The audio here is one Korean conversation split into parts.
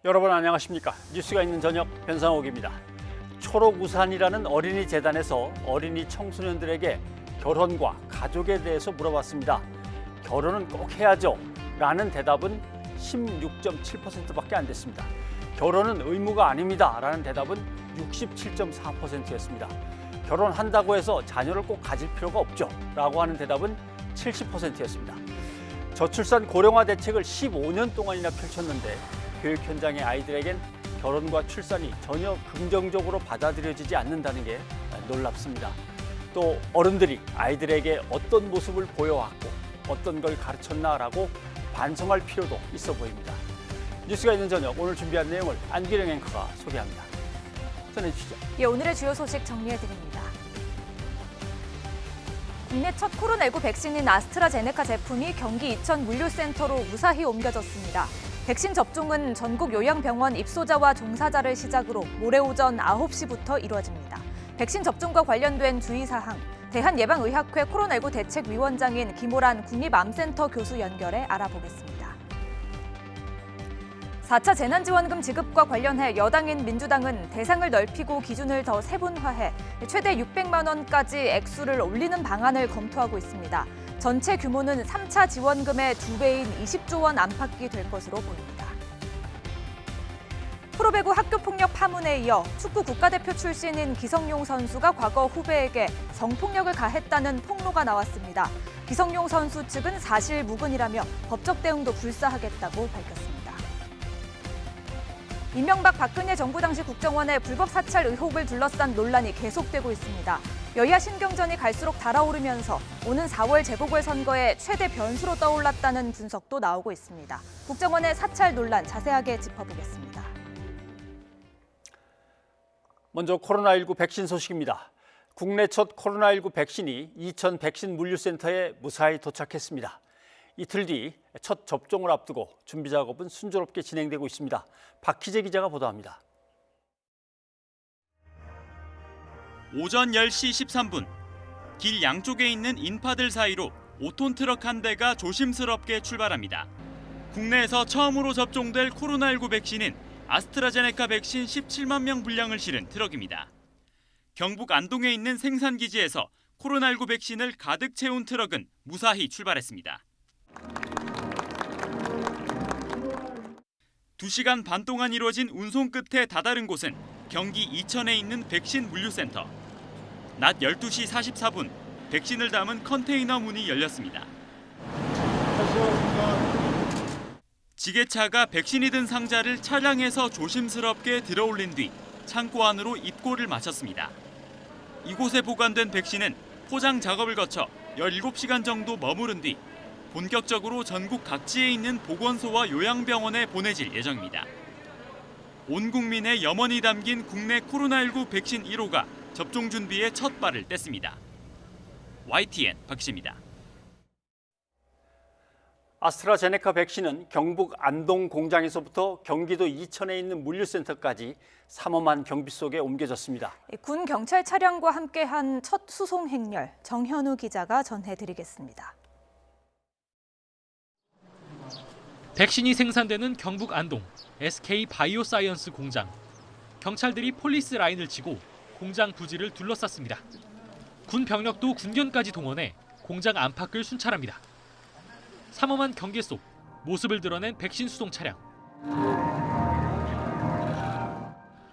여러분 안녕하십니까? 뉴스가 있는 저녁 변상옥입니다. 초록우산이라는 어린이 재단에서 어린이 청소년들에게 결혼과 가족에 대해서 물어봤습니다. 결혼은 꼭 해야죠? 라는 대답은 16.7%밖에 안 됐습니다. 결혼은 의무가 아닙니다. 라는 대답은 67.4%였습니다. 결혼한다고 해서 자녀를 꼭 가질 필요가 없죠. 라고 하는 대답은 70%였습니다. 저출산 고령화 대책을 15년 동안이나 펼쳤는데 교육 현장의 아이들에겐 결혼과 출산이 전혀 긍정적으로 받아들여지지 않는다는 게 놀랍습니다. 또 어른들이 아이들에게 어떤 모습을 보여왔고 어떤 걸 가르쳤나라고 반성할 필요도 있어 보입니다. 뉴스가 있는 저녁 오늘 준비한 내용을 안기령 앵커가 소개합니다. 전해주시죠. 오늘의 주요 소식 정리해드립니다. 국내 첫 코로나19 백신인 아스트라제네카 제품이 경기 이천 물류센터로 무사히 옮겨졌습니다. 백신 접종은 전국 요양병원 입소자와 종사자를 시작으로 모레 오전 9시부터 이루어집니다. 백신 접종과 관련된 주의사항, 대한예방의학회 코로나19 대책위원장인 김호란 국립암센터 교수 연결해 알아보겠습니다. 4차 재난지원금 지급과 관련해 여당인 민주당은 대상을 넓히고 기준을 더 세분화해 최대 600만 원까지 액수를 올리는 방안을 검토하고 있습니다. 전체 규모는 3차 지원금의 2배인 20조 원 안팎이 될 것으로 보입니다. 프로배구 학교폭력 파문에 이어 축구 국가대표 출신인 기성용 선수가 과거 후배에게 성폭력을 가했다는 폭로가 나왔습니다. 기성용 선수 측은 사실 무근이라며 법적 대응도 불사하겠다고 밝혔습니다. 이명박 박근혜 정부 당시 국정원의 불법 사찰 의혹을 둘러싼 논란이 계속되고 있습니다. 여야 신경전이 갈수록 달아오르면서 오는 4월 재보궐선거에 최대 변수로 떠올랐다는 분석도 나오고 있습니다. 국정원의 사찰 논란 자세하게 짚어보겠습니다. 먼저 코로나19 백신 소식입니다. 국내 첫 코로나19 백신이 이천 백신 물류센터에 무사히 도착했습니다. 이틀 뒤 첫 접종을 앞두고 준비 작업은 순조롭게 진행되고 있습니다. 박희재 기자가 보도합니다. 오전 10시 13분, 길 양쪽에 있는 인파들 사이로 5톤 트럭 한 대가 조심스럽게 출발합니다. 국내에서 처음으로 접종될 코로나19 백신인 아스트라제네카 백신 17만 명 분량을 실은 트럭입니다. 경북 안동에 있는 생산기지에서 코로나19 백신을 가득 채운 트럭은 무사히 출발했습니다. 2시간 반 동안 이루어진 운송 끝에 다다른 곳은 경기 이천에 있는 백신 물류센터. 낮 12시 44분, 백신을 담은 컨테이너 문이 열렸습니다. 지게차가 백신이 든 상자를 차량에서 조심스럽게 들어올린 뒤 창고 안으로 입고를 마쳤습니다. 이곳에 보관된 백신은 포장 작업을 거쳐 17시간 정도 머무른 뒤 본격적으로 전국 각지에 있는 보건소와 요양병원에 보내질 예정입니다. 온 국민의 염원이 담긴 국내 코로나19 백신 1호가 접종 준비에 첫 발을 뗐습니다. YTN 박희재입니다. 아스트라제네카 백신은 경북 안동 공장에서부터 경기도 이천에 있는 물류센터까지 삼엄한 경비 속에 옮겨졌습니다. 군 경찰 차량과 함께한 첫 수송 행렬, 정현우 기자가 전해드리겠습니다. 백신이 생산되는 경북 안동 SK 바이오사이언스 공장. 경찰들이 폴리스 라인을 치고 공장 부지를 둘러쌌습니다. 군 병력도 군견까지 동원해 공장 안팎을 순찰합니다. 삼엄한 경계 속 모습을 드러낸 백신 수송 차량.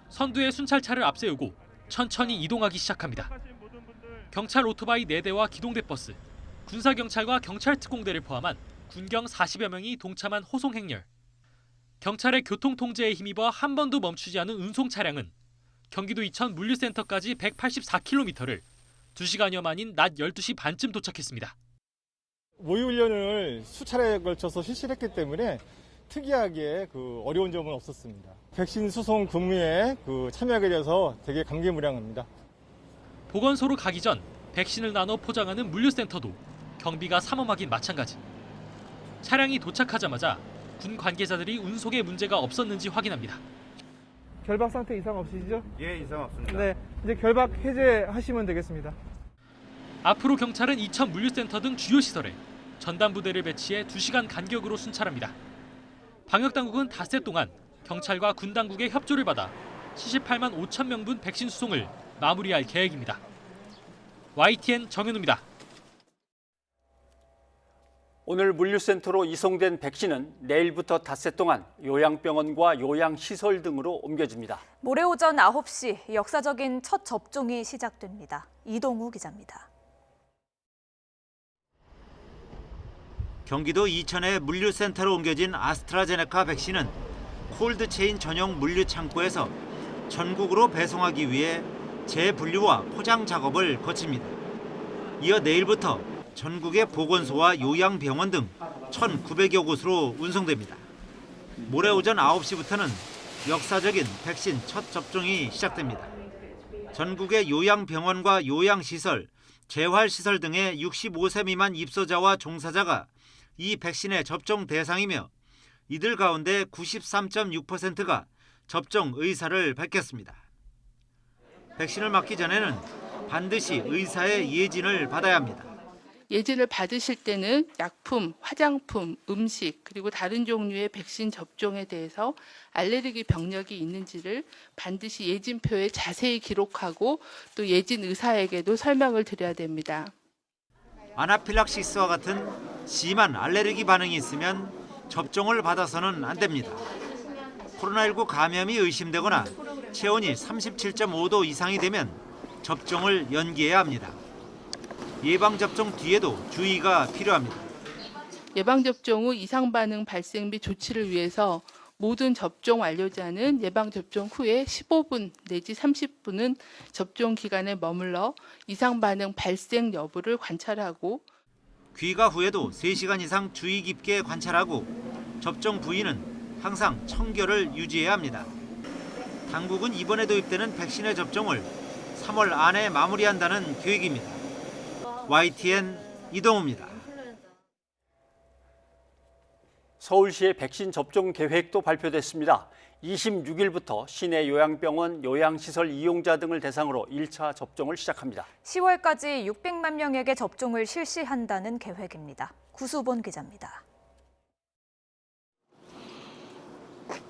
선두의 순찰차를 앞세우고 천천히 이동하기 시작합니다. 경찰 오토바이 4대와 기동대 버스, 군사경찰과 경찰특공대를 포함한 군경 40여 명이 동참한 호송 행렬. 경찰의 교통통제에 힘입어 한 번도 멈추지 않은 운송 차량은 경기도 이천 물류센터까지 184km를 2시간여 만인 낮 12시 반쯤 도착했습니다. 모의훈련을 수차례에 걸쳐서 실시를 했기 때문에 특이하게 어려운 점은 없었습니다. 백신 수송 근무에 참여하게 돼서 되게 감개무량합니다. 보건소로 가기 전 백신을 나눠 포장하는 물류센터도 경비가 삼엄하긴 마찬가지. 차량이 도착하자마자 군 관계자들이 운송에 문제가 없었는지 확인합니다. 결박 상태 이상 없으시죠? 예, 이상 없습니다. 네, 이제 결박 해제하시면 되겠습니다. 앞으로 경찰은 이천 물류센터 등 주요 시설에 전담부대를 배치해 2시간 간격으로 순찰합니다. 방역당국은 닷새 동안 경찰과 군 당국의 협조를 받아 78만 5천 명분 백신 수송을 마무리할 계획입니다. YTN 정현우입니다. 오늘 물류센터로 이송된 백신은 내일부터 닷새 동안 요양병원과 요양시설 등으로 옮겨집니다. 모레 오전 9시 역사적인 첫 접종이 시작됩니다. 이동우 기자입니다. 경기도 이천의 물류센터로 옮겨진 아스트라제네카 백신은 콜드체인 전용 물류 창고에서 전국으로 배송하기 위해 재분류와 포장 작업을 거칩니다. 이어 내일부터 전국의 보건소와 요양병원 등 1,900여 곳으로 운송됩니다. 모레 오전 9시부터는 역사적인 백신 첫 접종이 시작됩니다. 전국의 요양병원과 요양시설, 재활시설 등의 65세 미만 입소자와 종사자가 이 백신의 접종 대상이며 이들 가운데 93.6%가 접종 의사를 밝혔습니다. 백신을 맞기 전에는 반드시 의사의 예진을 받아야 합니다. 예진을 받으실 때는 약품, 화장품, 음식 그리고 다른 종류의 백신 접종에 대해서 알레르기 병력이 있는지를 반드시 예진표에 자세히 기록하고 또 예진 의사에게도 설명을 드려야 됩니다. 아나필락시스와 같은 심한 알레르기 반응이 있으면 접종을 받아서는 안 됩니다. 코로나19 감염이 의심되거나 체온이 37.5도 이상이 되면 접종을 연기해야 합니다. 예방접종 뒤에도 주의가 필요합니다. 예방접종 후 이상 반응 발생 및 조치를 위해서 모든 접종 완료자는 예방접종 후에 15분 내지 30분은 접종 기간에 머물러 이상 반응 발생 여부를 관찰하고 귀가 후에도 3시간 이상 주의 깊게 관찰하고 접종 부위는 항상 청결을 유지해야 합니다. 당국은 이번에 도입되는 백신의 접종을 3월 안에 마무리한다는 계획입니다. YTN 이동우입니다. 서울시의 백신 접종 계획도 발표됐습니다. 26일부터 시내 요양병원, 요양시설 이용자 등을 대상으로 1차 접종을 시작합니다. 10월까지 600만 명에게 접종을 실시한다는 계획입니다. 구수본 기자입니다.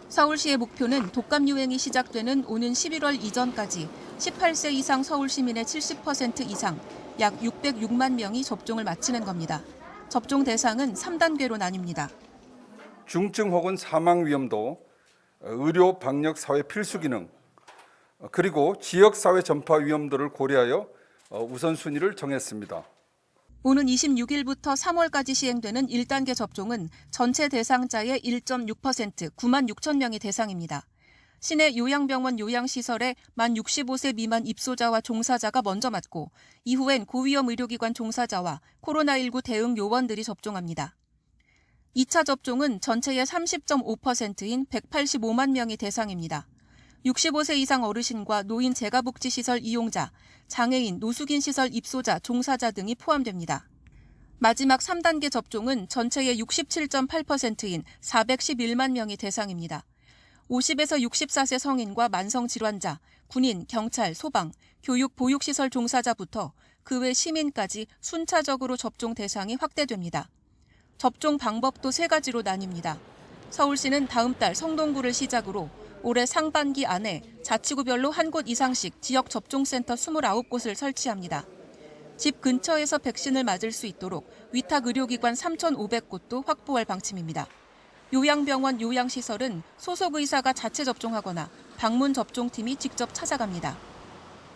서울시의 목표는 독감 유행이 시작되는 오는 11월 이전까지 18세 이상 서울 시민의 70% 이상, 약 606만 명이 접종을 마치는 겁니다. 접종 대상은 3단계로 나뉩니다. 중증 혹은 사망 위험도, 의료 방역 사회 필수 기능, 그리고 지역 사회 전파 위험도를 고려하여 우선순위를 정했습니다. 오는 26일부터 3월까지 시행되는 1단계 접종은 전체 대상자의 1.6%, 9만 6천 명이 대상입니다. 시내 요양병원 요양시설에 만 65세 미만 입소자와 종사자가 먼저 맞고 이후엔 고위험 의료기관 종사자와 코로나19 대응 요원들이 접종합니다. 2차 접종은 전체의 30.5%인 185만 명이 대상입니다. 65세 이상 어르신과 노인 재가복지시설 이용자, 장애인, 노숙인 시설 입소자, 종사자 등이 포함됩니다. 마지막 3단계 접종은 전체의 67.8%인 411만 명이 대상입니다. 50에서 64세 성인과 만성질환자, 군인, 경찰, 소방, 교육, 보육시설 종사자부터 그 외 시민까지 순차적으로 접종 대상이 확대됩니다. 접종 방법도 3가지로 나뉩니다. 서울시는 다음 달 성동구를 시작으로 올해 상반기 안에 자치구별로 한 곳 이상씩 지역 접종센터 29곳을 설치합니다. 집 근처에서 백신을 맞을 수 있도록 위탁 의료기관 3,500곳도 확보할 방침입니다. 요양병원, 요양시설은 소속 의사가 자체 접종하거나 방문 접종팀이 직접 찾아갑니다.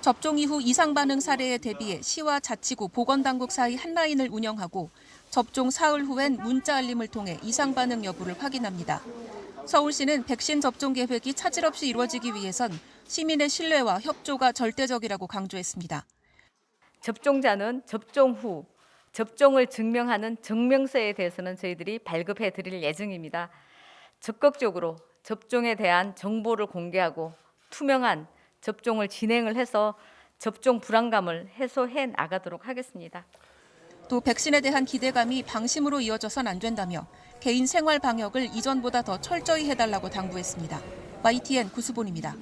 접종 이후 이상 반응 사례에 대비해 시와 자치구, 보건당국 사이 한라인을 운영하고 접종 사흘 후엔 문자 알림을 통해 이상 반응 여부를 확인합니다. 서울시는 백신 접종 계획이 차질 없이 이루어지기 위해선 시민의 신뢰와 협조가 절대적이라고 강조했습니다. 접종자는 접종 후 접종을 증명하는 증명서에 대해서는 저희들이 발급해 드릴 예정입니다. 적극적으로 접종에 대한 정보를 공개하고 투명한 접종을 진행을 해서 접종 불안감을 해소해 나가도록 하겠습니다. 또 백신에 대한 기대감이 방심으로 이어져선 안 된다며 개인 생활 방역을 이전보다 더 철저히 해달라고 당부했습니다. YTN 구수본입니다.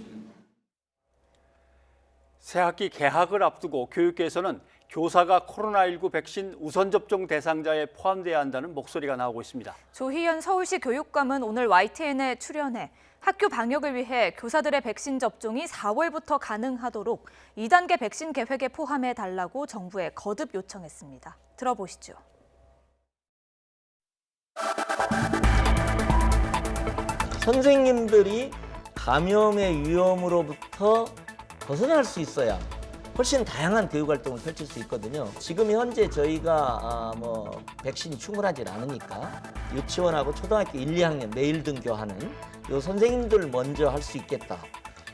새학기 개학을 앞두고 교육계에서는 교사가 코로나19 백신 우선 접종 대상자에 포함돼야 한다는 목소리가 나오고 있습니다. 조희연 서울시 교육감은 오늘 YTN에 출연해 학교 방역을 위해 교사들의 백신 접종이 4월부터 가능하도록 2단계 백신 계획에 포함해 달라고 정부에 거듭 요청했습니다. 들어보시죠. 선생님들이 감염의 위험으로부터 벗어날 수 있어야 훨씬 다양한 교육 활동을 펼칠 수 있거든요. 지금 현재 저희가 백신이 충분하지 않으니까 유치원하고 초등학교 1, 2학년 매일 등교하는 요 선생님들 먼저 할 수 있겠다.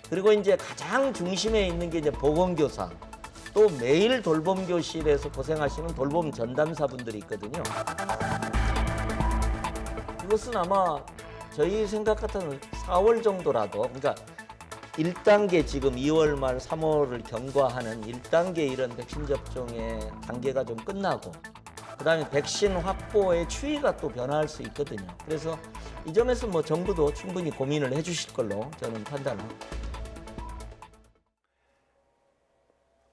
그리고 이제 가장 중심에 있는 게 이제 보건교사, 또 매일 돌봄 교실에서 고생하시는 돌봄 전담사분들이 있거든요. 그것은 아마 저희 생각 같아는 4월 정도라도, 그러니까 1단계 지금 2월 말 3월을 경과하는 1단계 이런 백신 접종의 단계가 좀 끝나고, 그다음에 백신 확보의 추이가 또 변화할 수 있거든요. 그래서 이 점에서 정부도 충분히 고민을 해주실 걸로 저는 판단합니다.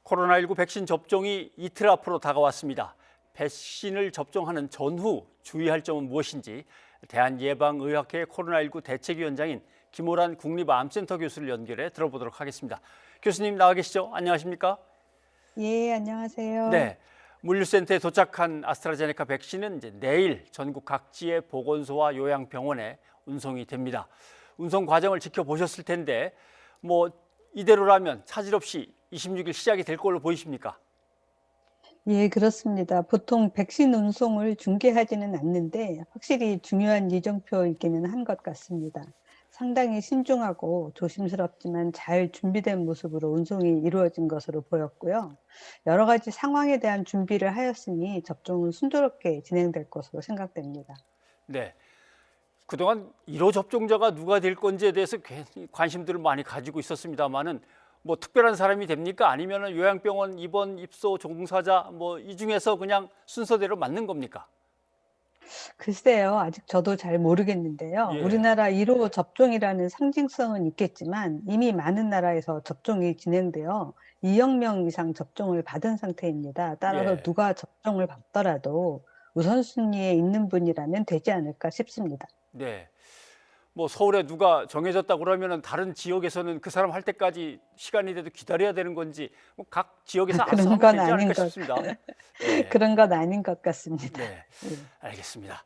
코로나19 백신 접종이 이틀 앞으로 다가왔습니다. 백신을 접종하는 전후 주의할 점은 무엇인지 대한예방의학회 코로나19 대책위원장인 김호란 국립암센터 교수를 연결해 들어보도록 하겠습니다. 교수님 나와 계시죠? 안녕하십니까? 예, 안녕하세요. 네, 물류센터에 도착한 아스트라제네카 백신은 이제 내일 전국 각지의 보건소와 요양병원에 운송이 됩니다. 운송 과정을 지켜보셨을 텐데 이대로라면 차질 없이 26일 시작이 될 걸로 보이십니까? 예, 그렇습니다. 보통 백신 운송을 중개하지는 않는데 확실히 중요한 이정표이기는 한 것 같습니다. 상당히 신중하고 조심스럽지만 잘 준비된 모습으로 운송이 이루어진 것으로 보였고요. 여러 가지 상황에 대한 준비를 하였으니 접종은 순조롭게 진행될 것으로 생각됩니다. 네, 그동안 1호 접종자가 누가 될 건지에 대해서 굉장히 관심들을 많이 가지고 있었습니다만은 특별한 사람이 됩니까? 아니면 요양병원 입원, 입소, 종사자 이 중에서 그냥 순서대로 맞는 겁니까? 글쎄요, 아직 저도 잘 모르겠는데요. 예. 우리나라 1호 접종이라는 상징성은 있겠지만 이미 많은 나라에서 접종이 진행되어 2억 명 이상 접종을 받은 상태입니다. 따라서 예. 누가 접종을 받더라도 우선순위에 있는 분이라면 되지 않을까 싶습니다. 네. 서울에 누가 정해졌다고 그러면은 다른 지역에서는 그 사람 할 때까지 시간이 돼도 기다려야 되는 건지 각 지역에서 알아서 그런 하면 건 되지 아닌 않을까 것 싶습니다. 네. 그런 건 아닌 것 같습니다. 네, 알겠습니다.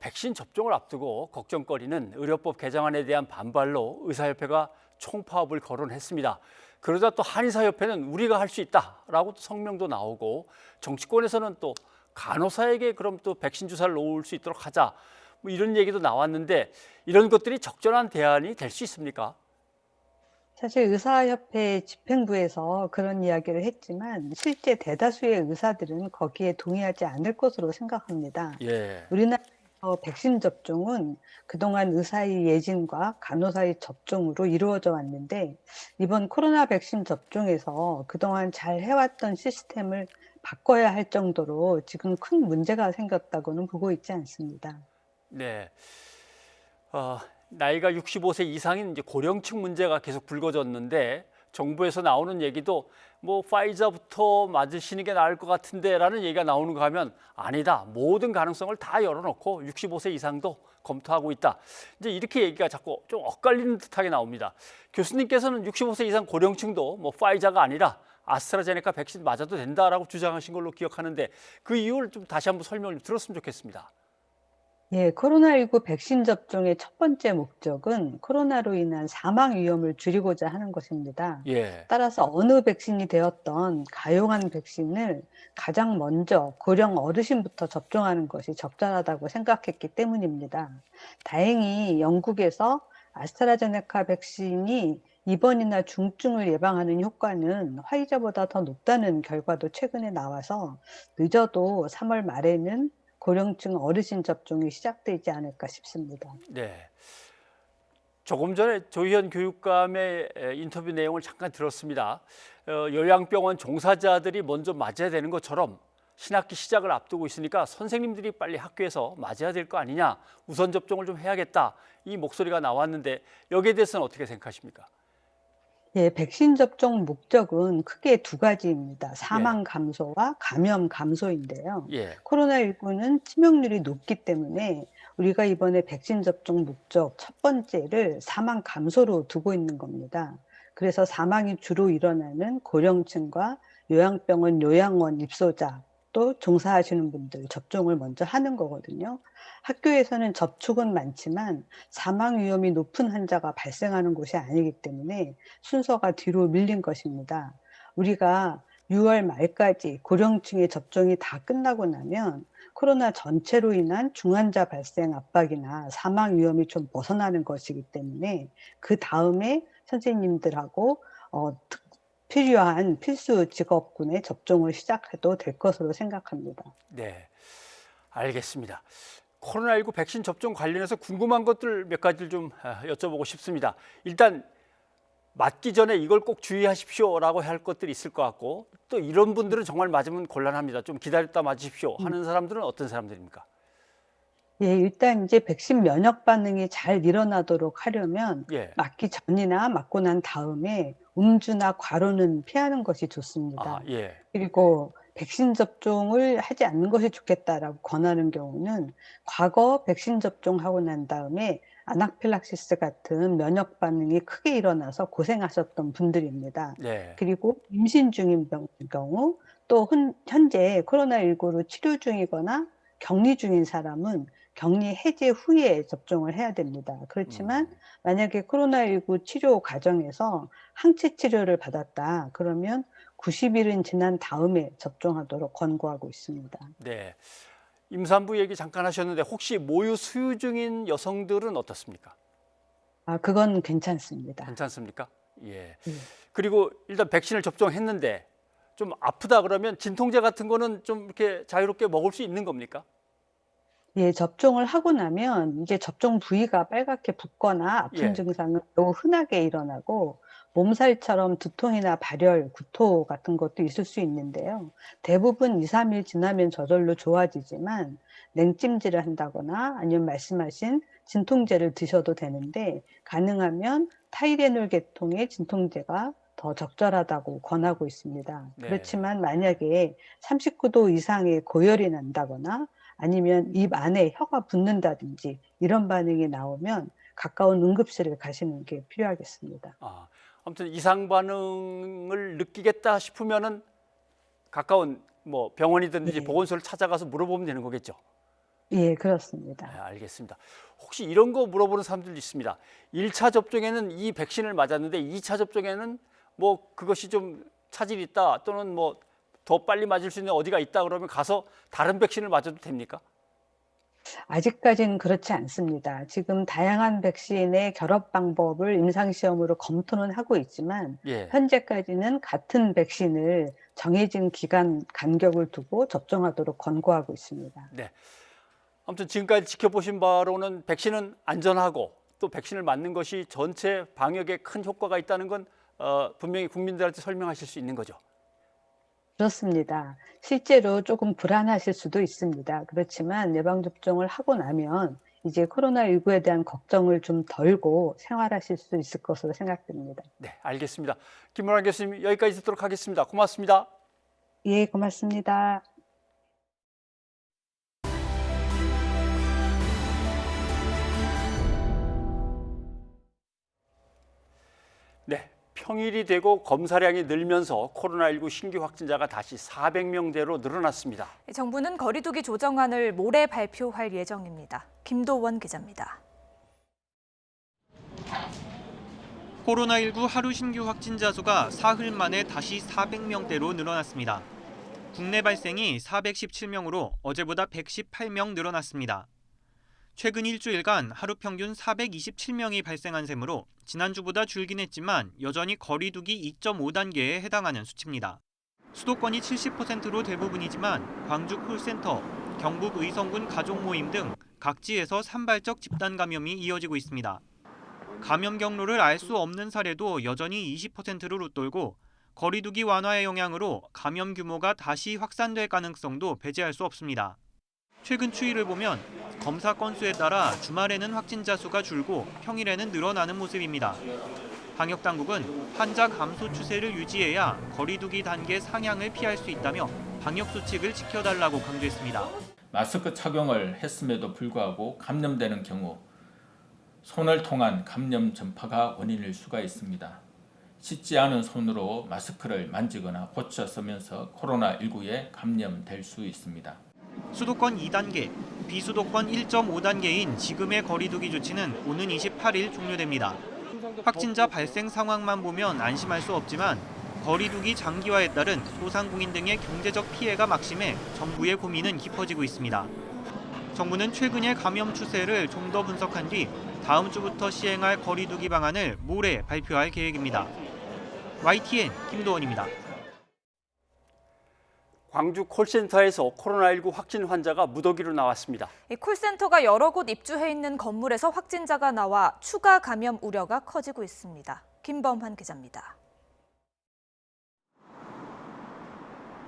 백신 접종을 앞두고 걱정거리는 의료법 개정안에 대한 반발로 의사협회가 총파업을 거론했습니다. 그러자 또 한의사협회는 우리가 할 수 있다라고 또 성명도 나오고, 정치권에서는 또 간호사에게 그럼 또 백신 주사를 놓을 수 있도록 하자, 이런 얘기도 나왔는데 이런 것들이 적절한 대안이 될 수 있습니까? 사실 의사협회 집행부에서 그런 이야기를 했지만 실제 대다수의 의사들은 거기에 동의하지 않을 것으로 생각합니다. 예. 우리나라에서 백신 접종은 그동안 의사의 예진과 간호사의 접종으로 이루어져 왔는데 이번 코로나 백신 접종에서 그동안 잘 해왔던 시스템을 바꿔야 할 정도로 지금 큰 문제가 생겼다고는 보고 있지 않습니다. 네. 나이가 65세 이상인 이제 고령층 문제가 계속 불거졌는데 정부에서 나오는 얘기도 파이자부터 맞으시는 게 나을 것 같은데라는 얘기가 나오는가 하면 아니다. 모든 가능성을 다 열어놓고 65세 이상도 검토하고 있다. 이제 이렇게 얘기가 자꾸 좀 엇갈리는 듯하게 나옵니다. 교수님께서는 65세 이상 고령층도 파이자가 아니라 아스트라제네카 백신 맞아도 된다라고 주장하신 걸로 기억하는데 그 이유를 좀 다시 한번 설명을 좀 들었으면 좋겠습니다. 예, 코로나19 백신 접종의 첫 번째 목적은 코로나로 인한 사망 위험을 줄이고자 하는 것입니다. 예. 따라서 어느 백신이 되었던 가용한 백신을 가장 먼저 고령 어르신부터 접종하는 것이 적절하다고 생각했기 때문입니다. 다행히 영국에서 아스트라제네카 백신이 입원이나 중증을 예방하는 효과는 화이자보다 더 높다는 결과도 최근에 나와서 늦어도 3월 말에는 고령층 어르신 접종이 시작되지 않을까 싶습니다. 네. 조금 전에 조희연 교육감의 인터뷰 내용을 잠깐 들었습니다. 요양병원 종사자들이 먼저 맞아야 되는 것처럼 신학기 시작을 앞두고 있으니까 선생님들이 빨리 학교에서 맞아야 될 거 아니냐, 우선 접종을 좀 해야겠다, 이 목소리가 나왔는데 여기에 대해서는 어떻게 생각하십니까? 예, 백신 접종 목적은 크게 두 가지입니다. 사망 감소와 감염 감소인데요. 예. 코로나19는 치명률이 높기 때문에 우리가 이번에 백신 접종 목적 첫 번째를 사망 감소로 두고 있는 겁니다. 그래서 사망이 주로 일어나는 고령층과 요양병원, 요양원 입소자, 또 종사하시는 분들 접종을 먼저 하는 거거든요. 학교에서는 접촉은 많지만 사망 위험이 높은 환자가 발생하는 곳이 아니기 때문에 순서가 뒤로 밀린 것입니다. 우리가 6월 말까지 고령층의 접종이 다 끝나고 나면 코로나 전체로 인한 중환자 발생 압박이나 사망 위험이 좀 벗어나는 것이기 때문에 그 다음에 선생님들하고 필요한 필수 직업군의 접종을 시작해도 될 것으로 생각합니다. 네, 알겠습니다. 코로나19 백신 접종 관련해서 궁금한 것들 몇 가지를 좀 여쭤보고 싶습니다. 일단 맞기 전에 이걸 꼭 주의하십시오라고 할 것들이 있을 것 같고, 또 이런 분들은 정말 맞으면 곤란합니다. 좀 기다렸다 맞으십시오 하는 사람들은 어떤 사람들입니까? 예, 일단 이제 백신 면역 반응이 잘 일어나도록 하려면 예. 맞기 전이나 맞고 난 다음에 음주나 과로는 피하는 것이 좋습니다. 예. 그리고 백신 접종을 하지 않는 것이 좋겠다라고 권하는 경우는 과거 백신 접종하고 난 다음에 아나필락시스 같은 면역 반응이 크게 일어나서 고생하셨던 분들입니다. 네. 그리고 임신 중인 경우, 또 현재 코로나19로 치료 중이거나 격리 중인 사람은 격리 해제 후에 접종을 해야 됩니다. 그렇지만 만약에 코로나19 치료 과정에서 항체 치료를 받았다 그러면 90일은 지난 다음에 접종하도록 권고하고 있습니다. 네. 임산부 얘기 잠깐 하셨는데 혹시 모유 수유 중인 여성들은 어떻습니까? 그건 괜찮습니다. 괜찮습니까? 예. 그리고 일단 백신을 접종했는데 좀 아프다 그러면 진통제 같은 거는 좀 이렇게 자유롭게 먹을 수 있는 겁니까? 예, 접종을 하고 나면 이제 접종 부위가 빨갛게 붓거나 아픈 증상은 매우 흔하게 일어나고 몸살처럼 두통이나 발열, 구토 같은 것도 있을 수 있는데요. 대부분 2, 3일 지나면 저절로 좋아지지만 냉찜질을 한다거나 아니면 말씀하신 진통제를 드셔도 되는데 가능하면 타이레놀 계통의 진통제가 더 적절하다고 권하고 있습니다. 네. 그렇지만 만약에 39도 이상의 고열이 난다거나 아니면 입 안에 혀가 붓는다든지 이런 반응이 나오면 가까운 응급실을 가시는 게 필요하겠습니다. 아무튼 이상 반응을 느끼겠다 싶으면은 가까운 뭐 병원이든지 보건소를 찾아가서 물어보면 되는 거겠죠? 예, 그렇습니다. 네, 알겠습니다. 혹시 이런 거 물어보는 사람들도 있습니다. 1차 접종에는 이 백신을 맞았는데 2차 접종에는 뭐 그것이 좀 차질이 있다 또는 뭐 더 빨리 맞을 수 있는 어디가 있다 그러면 가서 다른 백신을 맞아도 됩니까? 아직까지는 그렇지 않습니다. 지금 다양한 백신의 결합 방법을 임상시험으로 검토는 하고 있지만 현재까지는 같은 백신을 정해진 기간 간격을 두고 접종하도록 권고하고 있습니다. 네. 아무튼 지금까지 지켜보신 바로는 백신은 안전하고 또 백신을 맞는 것이 전체 방역에 큰 효과가 있다는 건 분명히 국민들한테 설명하실 수 있는 거죠. 그렇습니다. 실제로 조금 불안하실 수도 있습니다. 그렇지만 예방접종을 하고 나면 이제 코로나19에 대한 걱정을 좀 덜고 생활하실 수 있을 것으로 생각됩니다. 네, 알겠습니다. 김문환 교수님 여기까지 듣도록 하겠습니다. 고맙습니다. 예, 고맙습니다. 네. 평일이 되고 검사량이 늘면서 코로나19 신규 확진자가 다시 400명대로 늘어났습니다. 정부는 거리두기 조정안을 모레 발표할 예정입니다. 김도원 기자입니다. 코로나19 하루 신규 확진자 수가 사흘 만에 다시 400명대로 늘어났습니다. 국내 발생이 417명으로 어제보다 118명 늘어났습니다. 최근 일주일간 하루 평균 427명이 발생한 셈으로 지난주보다 줄긴 했지만 여전히 거리두기 2.5단계에 해당하는 수치입니다. 수도권이 70%로 대부분이지만 광주 콜센터, 경북 의성군 가족 모임 등 각지에서 산발적 집단 감염이 이어지고 있습니다. 감염 경로를 알 수 없는 사례도 여전히 20%로 웃돌고 거리두기 완화의 영향으로 감염 규모가 다시 확산될 가능성도 배제할 수 없습니다. 최근 추이를 보면 검사 건수에 따라 주말에는 확진자 수가 줄고 평일에는 늘어나는 모습입니다. 방역당국은 환자 감소 추세를 유지해야 거리두기 단계 상향을 피할 수 있다며 방역 수칙을 지켜달라고 강조했습니다. 마스크 착용을 했음에도 불구하고 감염되는 경우 손을 통한 감염 전파가 원인일 수가 있습니다. 씻지 않은 손으로 마스크를 만지거나 고쳐 쓰면서 코로나19에 감염될 수 있습니다. 수도권 2단계, 비수도권 1.5단계인 지금의 거리두기 조치는 오는 28일 종료됩니다. 확진자 발생 상황만 보면 안심할 수 없지만 거리두기 장기화에 따른 소상공인 등의 경제적 피해가 막심해 정부의 고민은 깊어지고 있습니다. 정부는 최근의 감염 추세를 좀 더 분석한 뒤 다음 주부터 시행할 거리두기 방안을 모레 발표할 계획입니다. YTN 김도원입니다. 광주 콜센터에서 코로나19 확진 환자가 무더기로 나왔습니다. 이 콜센터가 여러 곳 입주해 있는 건물에서 확진자가 나와 추가 감염 우려가 커지고 있습니다. 김범환 기자입니다.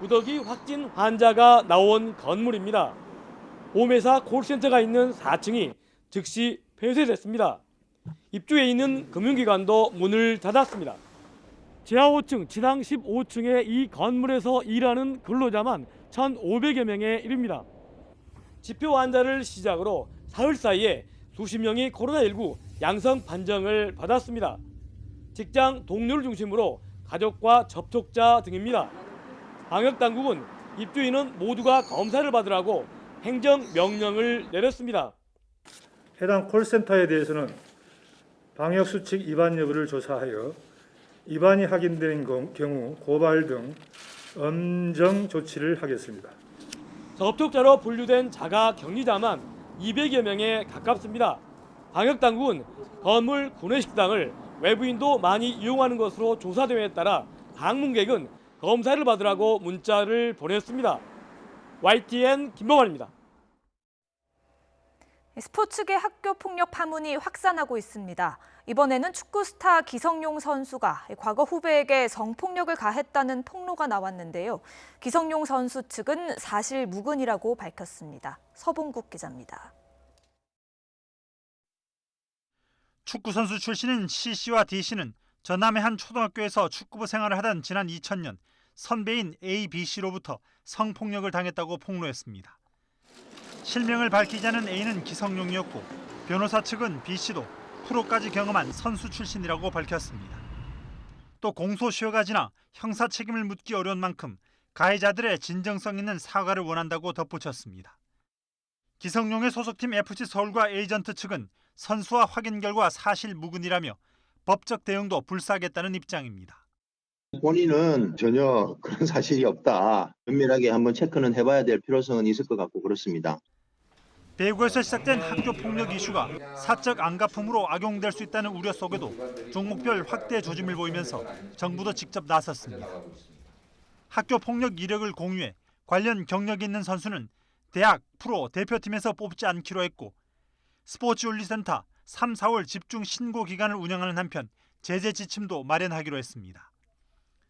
무더기 확진 환자가 나온 건물입니다. 보험회사 콜센터가 있는 4층이 즉시 폐쇄됐습니다. 입주해 있는 금융기관도 문을 닫았습니다. 지하 5층, 지상 15층의 이 건물에서 일하는 근로자만 1,500여 명에 이릅니다. 지표 환자를 시작으로 사흘 사이에 수십 명이 코로나19 양성 판정을 받았습니다. 직장 동료를 중심으로 가족과 접촉자 등입니다. 방역당국은 입주인은 모두가 검사를 받으라고 행정명령을 내렸습니다. 해당 콜센터에 대해서는 방역수칙 위반 여부를 조사하여 위반이 확인된 경우 고발 등 엄정 조치를 하겠습니다. 접촉자로 분류된 자가 격리자만 200여 명에 가깝습니다. 방역당국은 건물 구내식당을 외부인도 많이 이용하는 것으로 조사됨에 따라 방문객은 검사를 받으라고 문자를 보냈습니다. YTN 김범환입니다. 스포츠계 학교 폭력 파문이 확산하고 있습니다. 이번에는 축구 스타 기성용 선수가 과거 후배에게 성폭력을 가했다는 폭로가 나왔는데요. 기성용 선수 측은 사실 무근이라고 밝혔습니다. 서봉국 기자입니다. 축구 선수 출신인 C씨와 D씨는 전남의 한 초등학교에서 축구부 생활을 하던 지난 2000년 선배인 A, B씨로부터 성폭력을 당했다고 폭로했습니다. 실명을 밝히지 않은 A는 기성용이었고 변호사 측은 B씨도 프로까지 경험한 선수 출신이라고 밝혔습니다. 또 공소시효가 지나 형사 책임을 묻기 어려운 만큼 가해자들의 진정성 있는 사과를 원한다고 덧붙였습니다. 기성용의 소속팀 FC 서울과 에이전트 측은 선수와 확인 결과 사실 무근이라며 법적 대응도 불사하겠다는 입장입니다. 본인은 전혀 그런 사실이 없다. 면밀하게 한번 체크는 해봐야 될 필요성은 있을 것 같고 그렇습니다. 대구에서 시작된 학교 폭력 이슈가 사적 안가품으로 악용될 수 있다는 우려 속에도 종목별 확대 조짐을 보이면서 정부도 직접 나섰습니다. 학교 폭력 이력을 공유해 관련 경력이 있는 선수는 대학, 프로, 대표팀에서 뽑지 않기로 했고 스포츠윤리센터 3, 4월 집중 신고 기간을 운영하는 한편 제재 지침도 마련하기로 했습니다.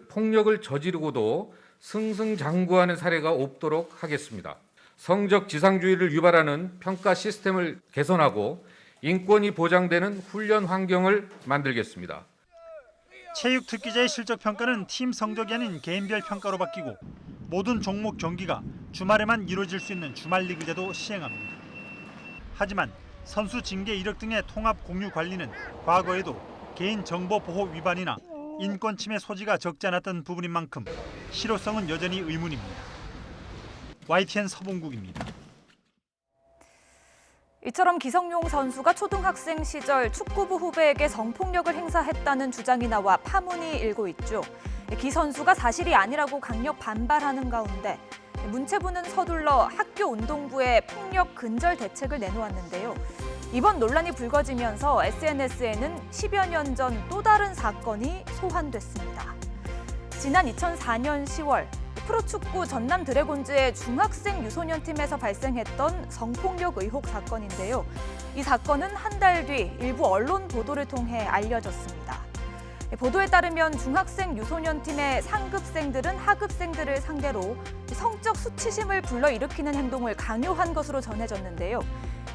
폭력을 저지르고도 승승장구하는 사례가 없도록 하겠습니다. 성적 지상주의를 유발하는 평가 시스템을 개선하고 인권이 보장되는 훈련 환경을 만들겠습니다. 체육 특기자의 실적 평가는 팀 성적이 아닌 개인별 평가로 바뀌고 모든 종목 경기가 주말에만 이루어질 수 있는 주말 리그제도 시행합니다. 하지만 선수 징계 이력 등의 통합 공유 관리는 과거에도 개인 정보 보호 위반이나 인권 침해 소지가 적지 않았던 부분인 만큼 실효성은 여전히 의문입니다. YTN 서봉국입니다. 이처럼 기성용 선수가 초등학생 시절 축구부 후배에게 성폭력을 행사했다는 주장이 나와 파문이 일고 있죠. 기 선수가 사실이 아니라고 강력 반발하는 가운데 문체부는 서둘러 학교 운동부에 폭력 근절 대책을 내놓았는데요. 이번 논란이 불거지면서 SNS에는 10여 년 전 또 다른 사건이 소환됐습니다. 지난 2004년 10월 프로축구 전남 드래곤즈의 중학생 유소년 팀에서 발생했던 성폭력 의혹 사건인데요. 이 사건은 한 달 뒤 일부 언론 보도를 통해 알려졌습니다. 보도에 따르면 중학생 유소년 팀의 상급생들은 하급생들을 상대로 성적 수치심을 불러일으키는 행동을 강요한 것으로 전해졌는데요.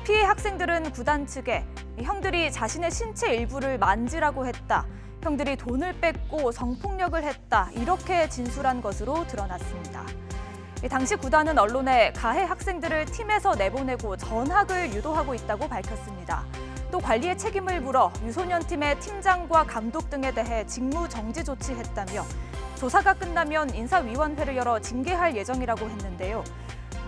피해 학생들은 구단 측에 형들이 자신의 신체 일부를 만지라고 했다. 형들이 돈을 뺏고 성폭력을 했다. 이렇게 진술한 것으로 드러났습니다. 당시 구단은 언론에 가해 학생들을 팀에서 내보내고 전학을 유도하고 있다고 밝혔습니다. 또 관리의 책임을 물어 유소년 팀의 팀장과 감독 등에 대해 직무 정지 조치했다며 조사가 끝나면 인사위원회를 열어 징계할 예정이라고 했는데요.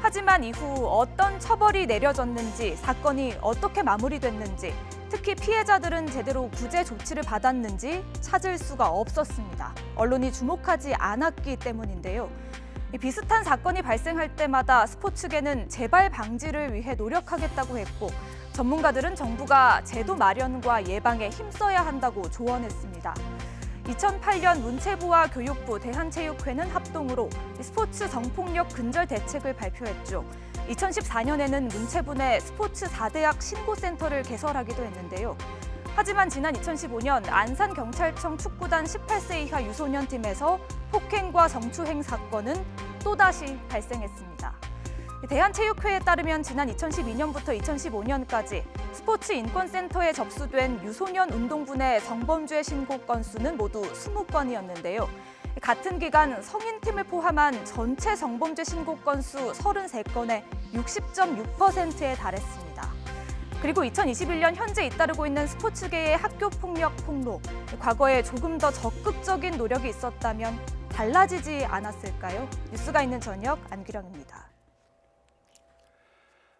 하지만 이후 어떤 처벌이 내려졌는지, 사건이 어떻게 마무리됐는지, 특히 피해자들은 제대로 구제 조치를 받았는지 찾을 수가 없었습니다. 언론이 주목하지 않았기 때문인데요. 비슷한 사건이 발생할 때마다 스포츠계는 재발 방지를 위해 노력하겠다고 했고, 전문가들은 정부가 제도 마련과 예방에 힘써야 한다고 조언했습니다. 2008년 문체부와 교육부, 대한체육회는 합동으로 스포츠 성폭력 근절 대책을 발표했죠. 2014년에는 문체부 내 스포츠 4대학 신고센터를 개설하기도 했는데요. 하지만 지난 2015년 안산경찰청 축구단 18세 이하 유소년 팀에서 폭행과 성추행 사건은 또다시 발생했습니다. 대한체육회에 따르면 지난 2012년부터 2015년까지 스포츠 인권센터에 접수된 유소년 운동부 내 성범죄 신고 건수는 모두 20건이었는데요. 같은 기간 성인팀을 포함한 전체 성범죄 신고 건수 33건에 60.6%에 달했습니다. 그리고 2021년 현재 잇따르고 있는 스포츠계의 학교폭력 폭로, 과거에 조금 더 적극적인 노력이 있었다면 달라지지 않았을까요? 뉴스가 있는 저녁 안규령입니다.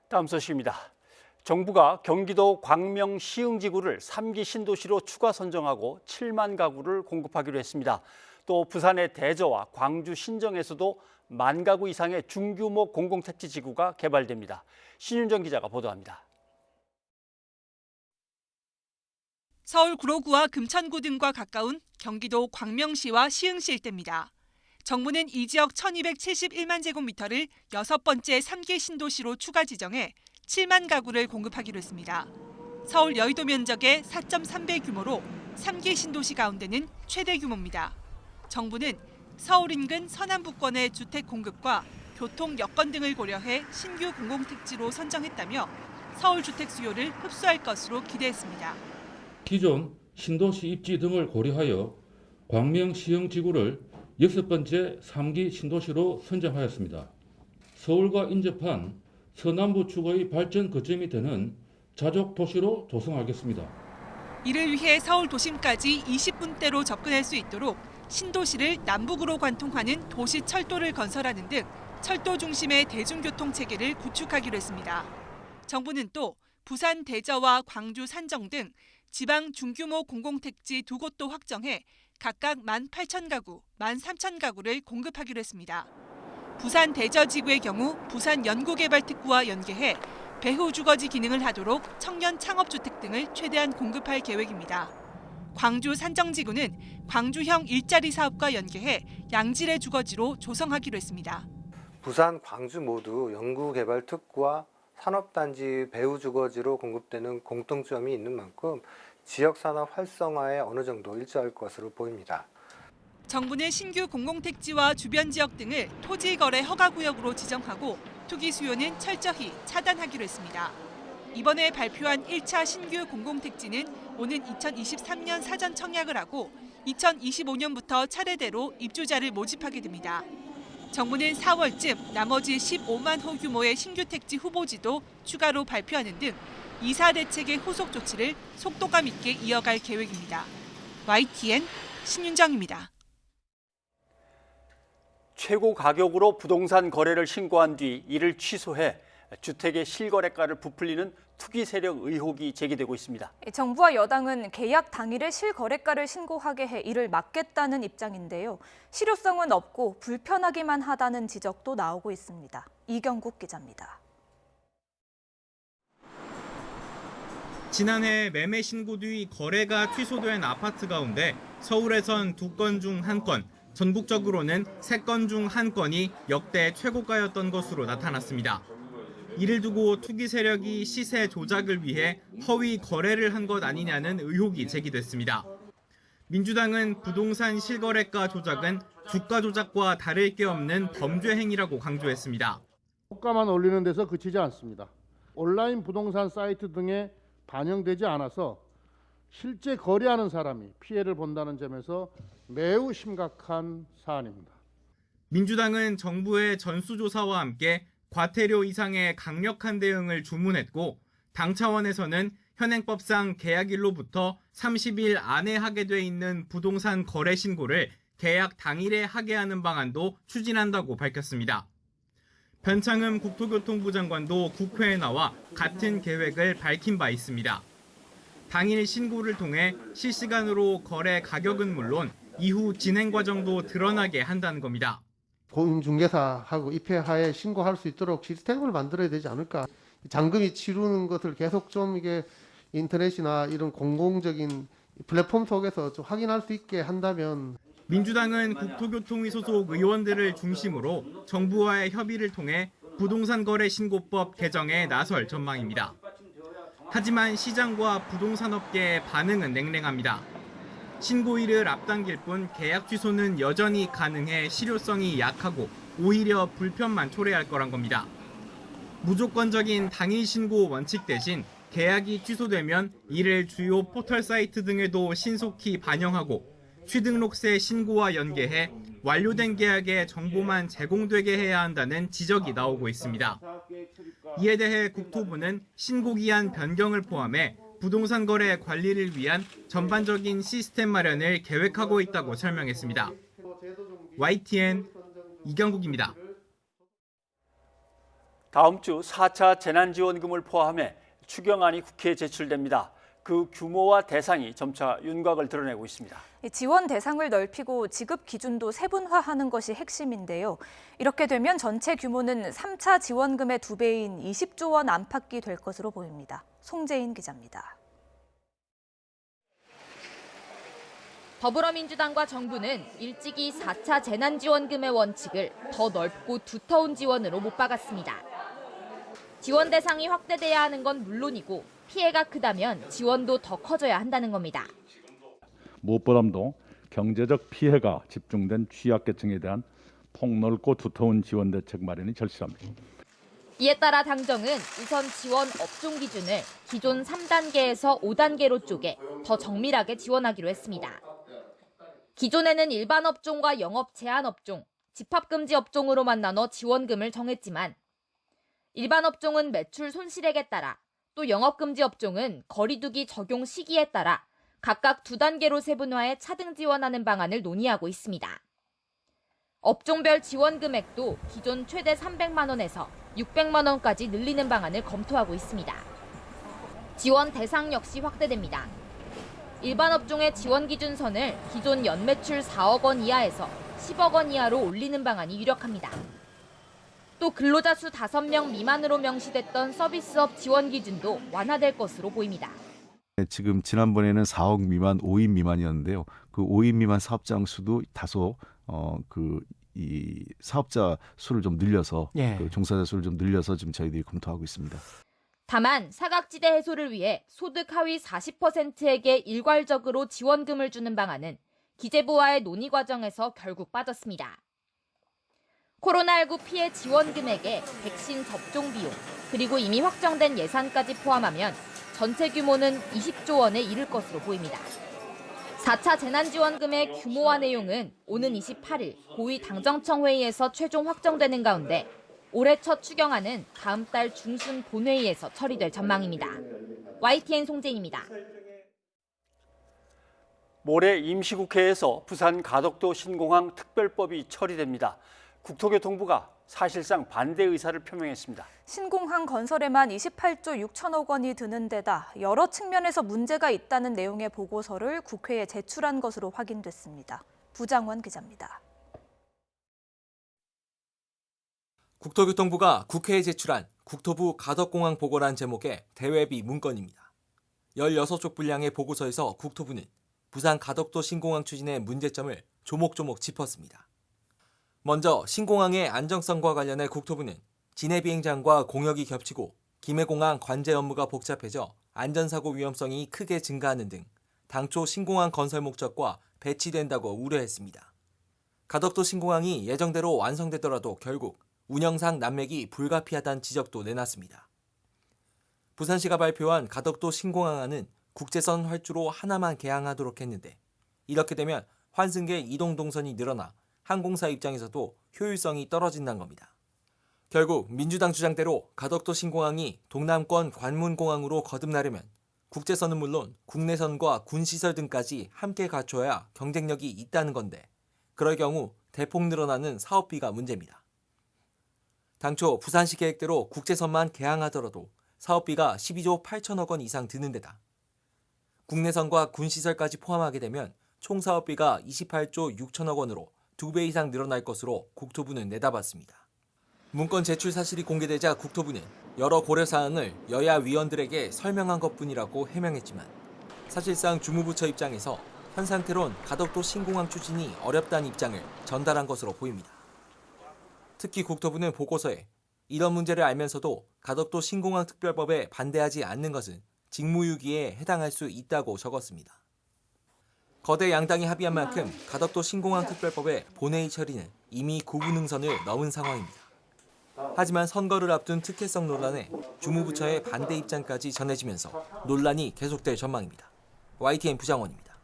다음 소식입니다. 정부가 경기도 광명 시흥지구를 3기 신도시로 추가 선정하고 7만 가구를 공급하기로 했습니다. 또 부산의 대저와 광주 신정에서도 1만 가구 이상의 중규모 공공택지 지구가 개발됩니다. 신윤정 기자가 보도합니다. 서울 구로구와 금천구 등과 가까운 경기도 광명시와 시흥시 일대입니다. 정부는 이 지역 1271만 제곱미터를 6번째 3기 신도시로 추가 지정해 7만 가구를 공급하기로 했습니다. 서울 여의도 면적의 4.3배 규모로 3기 신도시 가운데는 최대 규모입니다. 정부는 서울 인근 서남부권의 주택 공급과 교통 여건 등을 고려해 신규 공공택지로 선정했다며 서울 주택 수요를 흡수할 것으로 기대했습니다. 기존 신도시 입지 등을 고려하여 광명 시흥지구를 6번째 3기 신도시로 선정하였습니다. 서울과 인접한 서남부 축의 발전 거점이 되는 자족 도시로 조성하겠습니다. 이를 위해 서울 도심까지 20분대로 접근할 수 있도록 신도시를 남북으로 관통하는 도시철도를 건설하는 등 철도 중심의 대중교통 체계를 구축하기로 했습니다. 정부는 또 부산 대저와 광주 산정 등 지방 중규모 공공택지 2곳도 확정해 각각 18,000가구, 13,000가구를 공급하기로 했습니다. 부산 대저지구의 경우 부산 연구개발특구와 연계해 배후 주거지 기능을 하도록 청년 창업주택 등을 최대한 공급할 계획입니다. 광주 산정지구는 광주형 일자리 사업과 연계해 양질의 주거지로 조성하기로 했습니다. 부산, 광주 모두 연구개발특구와 산업단지 배후 주거지로 공급되는 공통점이 있는 만큼 지역산업 활성화에 어느 정도 일조할 것으로 보입니다. 정부는 신규 공공택지와 주변 지역 등을 토지거래 허가구역으로 지정하고 투기 수요는 철저히 차단하기로 했습니다. 이번에 발표한 1차 신규 공공택지는 오는 2023년 사전 청약을 하고 2025년부터 차례대로 입주자를 모집하게 됩니다. 정부는 4월쯤 나머지 15만 호 규모의 신규 택지 후보지도 추가로 발표하는 등 2사 대책의 후속 조치를 속도감 있게 이어갈 계획입니다. YTN 신윤정입니다. 최고 가격으로 부동산 거래를 신고한 뒤 이를 취소해 주택의 실거래가를 부풀리는 투기 세력 의혹이 제기되고 있습니다. 정부와 여당은 계약 당일에 실거래가를 신고하게 해 이를 막겠다는 입장인데요. 실효성은 없고 불편하기만 하다는 지적도 나오고 있습니다. 이경국 기자입니다. 지난해 매매 신고 뒤 거래가 취소된 아파트 가운데 서울에선 2건 중 1건, 전국적으로는 3건 중 1건이 역대 최고가였던 것으로 나타났습니다. 이를 두고 투기 세력이 시세 조작을 위해 허위 거래를 한 것 아니냐는 의혹이 제기됐습니다. 민주당은 부동산 실거래가 조작은 주가 조작과 다를 게 없는 범죄 행위라고 강조했습니다. 호가만 올리는 데서 그치지 않습니다. 온라인 부동산 사이트 등에 반영되지 않아서 실제 거래하는 사람이 피해를 본다는 점에서 매우 심각한 사안입니다. 민주당은 정부의 전수조사와 함께 과태료 이상의 강력한 대응을 주문했고 당 차원에서는 현행법상 계약일로부터 30일 안에 하게 돼 있는 부동산 거래 신고를 계약 당일에 하게 하는 방안도 추진한다고 밝혔습니다. 변창흠 국토교통부 장관도 국회에 나와 같은 계획을 밝힌 바 있습니다. 당일 신고를 통해 실시간으로 거래 가격은 물론 이후 진행 과정도 드러나게 한다는 겁니다. 공인중개사하고 입회하에 신고할 수 있도록 시스템을 만들어야 되지 않을까. 잔금이 치르는 것을 계속 좀 이게 인터넷이나 이런 공공적인 플랫폼 속에서 좀 확인할 수 있게 한다면. 민주당은 국토교통위 소속 의원들을 중심으로 정부와의 협의를 통해 부동산 거래 신고법 개정에 나설 전망입니다. 하지만 시장과 부동산업계의 반응은 냉랭합니다. 신고일을 앞당길 뿐 계약 취소는 여전히 가능해 실효성이 약하고 오히려 불편만 초래할 거란 겁니다. 무조건적인 당일 신고 원칙 대신 계약이 취소되면 이를 주요 포털 사이트 등에도 신속히 반영하고 취등록세 신고와 연계해 완료된 계약의 정보만 제공되게 해야 한다는 지적이 나오고 있습니다. 이에 대해 국토부는 신고기한 변경을 포함해 부동산 거래 관리를 위한 전반적인 시스템 마련을 계획하고 있다고 설명했습니다. YTN 이경국입니다. 다음 주 4차 재난지원금을 포함해 추경안이 국회에 제출됩니다. 그 규모와 대상이 점차 윤곽을 드러내고 있습니다. 지원 대상을 넓히고 지급 기준도 세분화하는 것이 핵심인데요. 이렇게 되면 전체 규모는 3차 지원금의 2배인 20조 원 안팎이 될 것으로 보입니다. 송재인 기자입니다. 더불어민주당과 정부는 일찍이 4차 재난지원금의 원칙을 더 넓고 두터운 지원으로 못 박았습니다. 지원 대상이 확대돼야 하는 건 물론이고 피해가 크다면 지원도 더 커져야 한다는 겁니다. 무엇보다도 경제적 피해가 집중된 취약계층에 대한 폭넓고 두터운 지원 대책 마련이 절실합니다. 이에 따라 당정은 우선 지원 업종 기준을 기존 3단계에서 5단계로 쪼개 더 정밀하게 지원하기로 했습니다. 기존에는 일반 업종과 영업 제한 업종, 집합금지 업종으로만 나눠 지원금을 정했지만 일반 업종은 매출 손실액에 따라 또 영업금지 업종은 거리두기 적용 시기에 따라 각각 2단계로 세분화해 차등 지원하는 방안을 논의하고 있습니다. 업종별 지원 금액도 기존 최대 300만 원에서 600만 원까지 늘리는 방안을 검토하고 있습니다. 지원 대상 역시 확대됩니다. 일반 업종의 지원 기준선을 기존 연매출 4억 원 이하에서 10억 원 이하로 올리는 방안이 유력합니다. 또 근로자 수 5명 미만으로 명시됐던 서비스업 지원 기준도 완화될 것으로 보입니다. 지금 지난번에는 4억 미만, 5인 미만이었는데요. 그 5인 미만 사업장 수도 다소 이 사업자 수를 좀 늘려서 그 종사자 수를 좀 늘려서 지금 저희들이 검토하고 있습니다. 다만 사각지대 해소를 위해 소득 하위 40%에게 일괄적으로 지원금을 주는 방안은 기재부와의 논의 과정에서 결국 빠졌습니다. 코로나19 피해 지원 금액에 백신 접종 비용, 그리고 이미 확정된 예산까지 포함하면 전체 규모는 20조 원에 이를 것으로 보입니다. 4차 재난지원금의 규모와 내용은 오는 28일 고위 당정청 회의에서 최종 확정되는 가운데 올해 첫 추경안은 다음 달 중순 본회의에서 처리될 전망입니다. YTN 송재인입니다. 모레 임시국회에서 부산 가덕도 신공항 특별법이 처리됩니다. 국토교통부가 사실상 반대 의사를 표명했습니다. 신공항 건설에만 28조 6천억 원이 드는 데다 여러 측면에서 문제가 있다는 내용의 보고서를 국회에 제출한 것으로 확인됐습니다. 부장원 기자입니다. 국토교통부가 국회에 제출한 국토부 가덕공항 보고란 제목의 대외비 문건입니다. 16쪽 분량의 보고서에서 국토부는 부산 가덕도 신공항 추진의 문제점을 조목조목 짚었습니다. 먼저 신공항의 안정성과 관련해 국토부는 진해 비행장과 공역이 겹치고 김해공항 관제 업무가 복잡해져 안전사고 위험성이 크게 증가하는 등 당초 신공항 건설 목적과 배치된다고 우려했습니다. 가덕도 신공항이 예정대로 완성되더라도 결국 운영상 난맥이 불가피하다는 지적도 내놨습니다. 부산시가 발표한 가덕도 신공항안은 국제선 활주로 하나만 개항하도록 했는데 이렇게 되면 환승객 이동 동선이 늘어나 항공사 입장에서도 효율성이 떨어진다는 겁니다. 결국 민주당 주장대로 가덕도 신공항이 동남권 관문공항으로 거듭나려면 국제선은 물론 국내선과 군시설 등까지 함께 갖춰야 경쟁력이 있다는 건데 그럴 경우 대폭 늘어나는 사업비가 문제입니다. 당초 부산시 계획대로 국제선만 개항하더라도 사업비가 12조 8천억 원 이상 드는 데다 국내선과 군시설까지 포함하게 되면 총 사업비가 28조 6천억 원으로 2배 이상 늘어날 것으로 국토부는 내다봤습니다. 문건 제출 사실이 공개되자 국토부는 여러 고려 사항을 여야 위원들에게 설명한 것뿐이라고 해명했지만 사실상 주무부처 입장에서 현 상태론 가덕도 신공항 추진이 어렵다는 입장을 전달한 것으로 보입니다. 특히 국토부는 보고서에 이런 문제를 알면서도 가덕도 신공항 특별법에 반대하지 않는 것은 직무유기에 해당할 수 있다고 적었습니다. 거대 양당이 합의한 만큼 가덕도 신공항 특별법의 본회의 처리는 이미 구분응선을 넘은 상황입니다. 하지만 선거를 앞둔 특혜성 논란에 주무부처의 반대 입장까지 전해지면서 논란이 계속될 전망입니다. YTN 부장원입니다.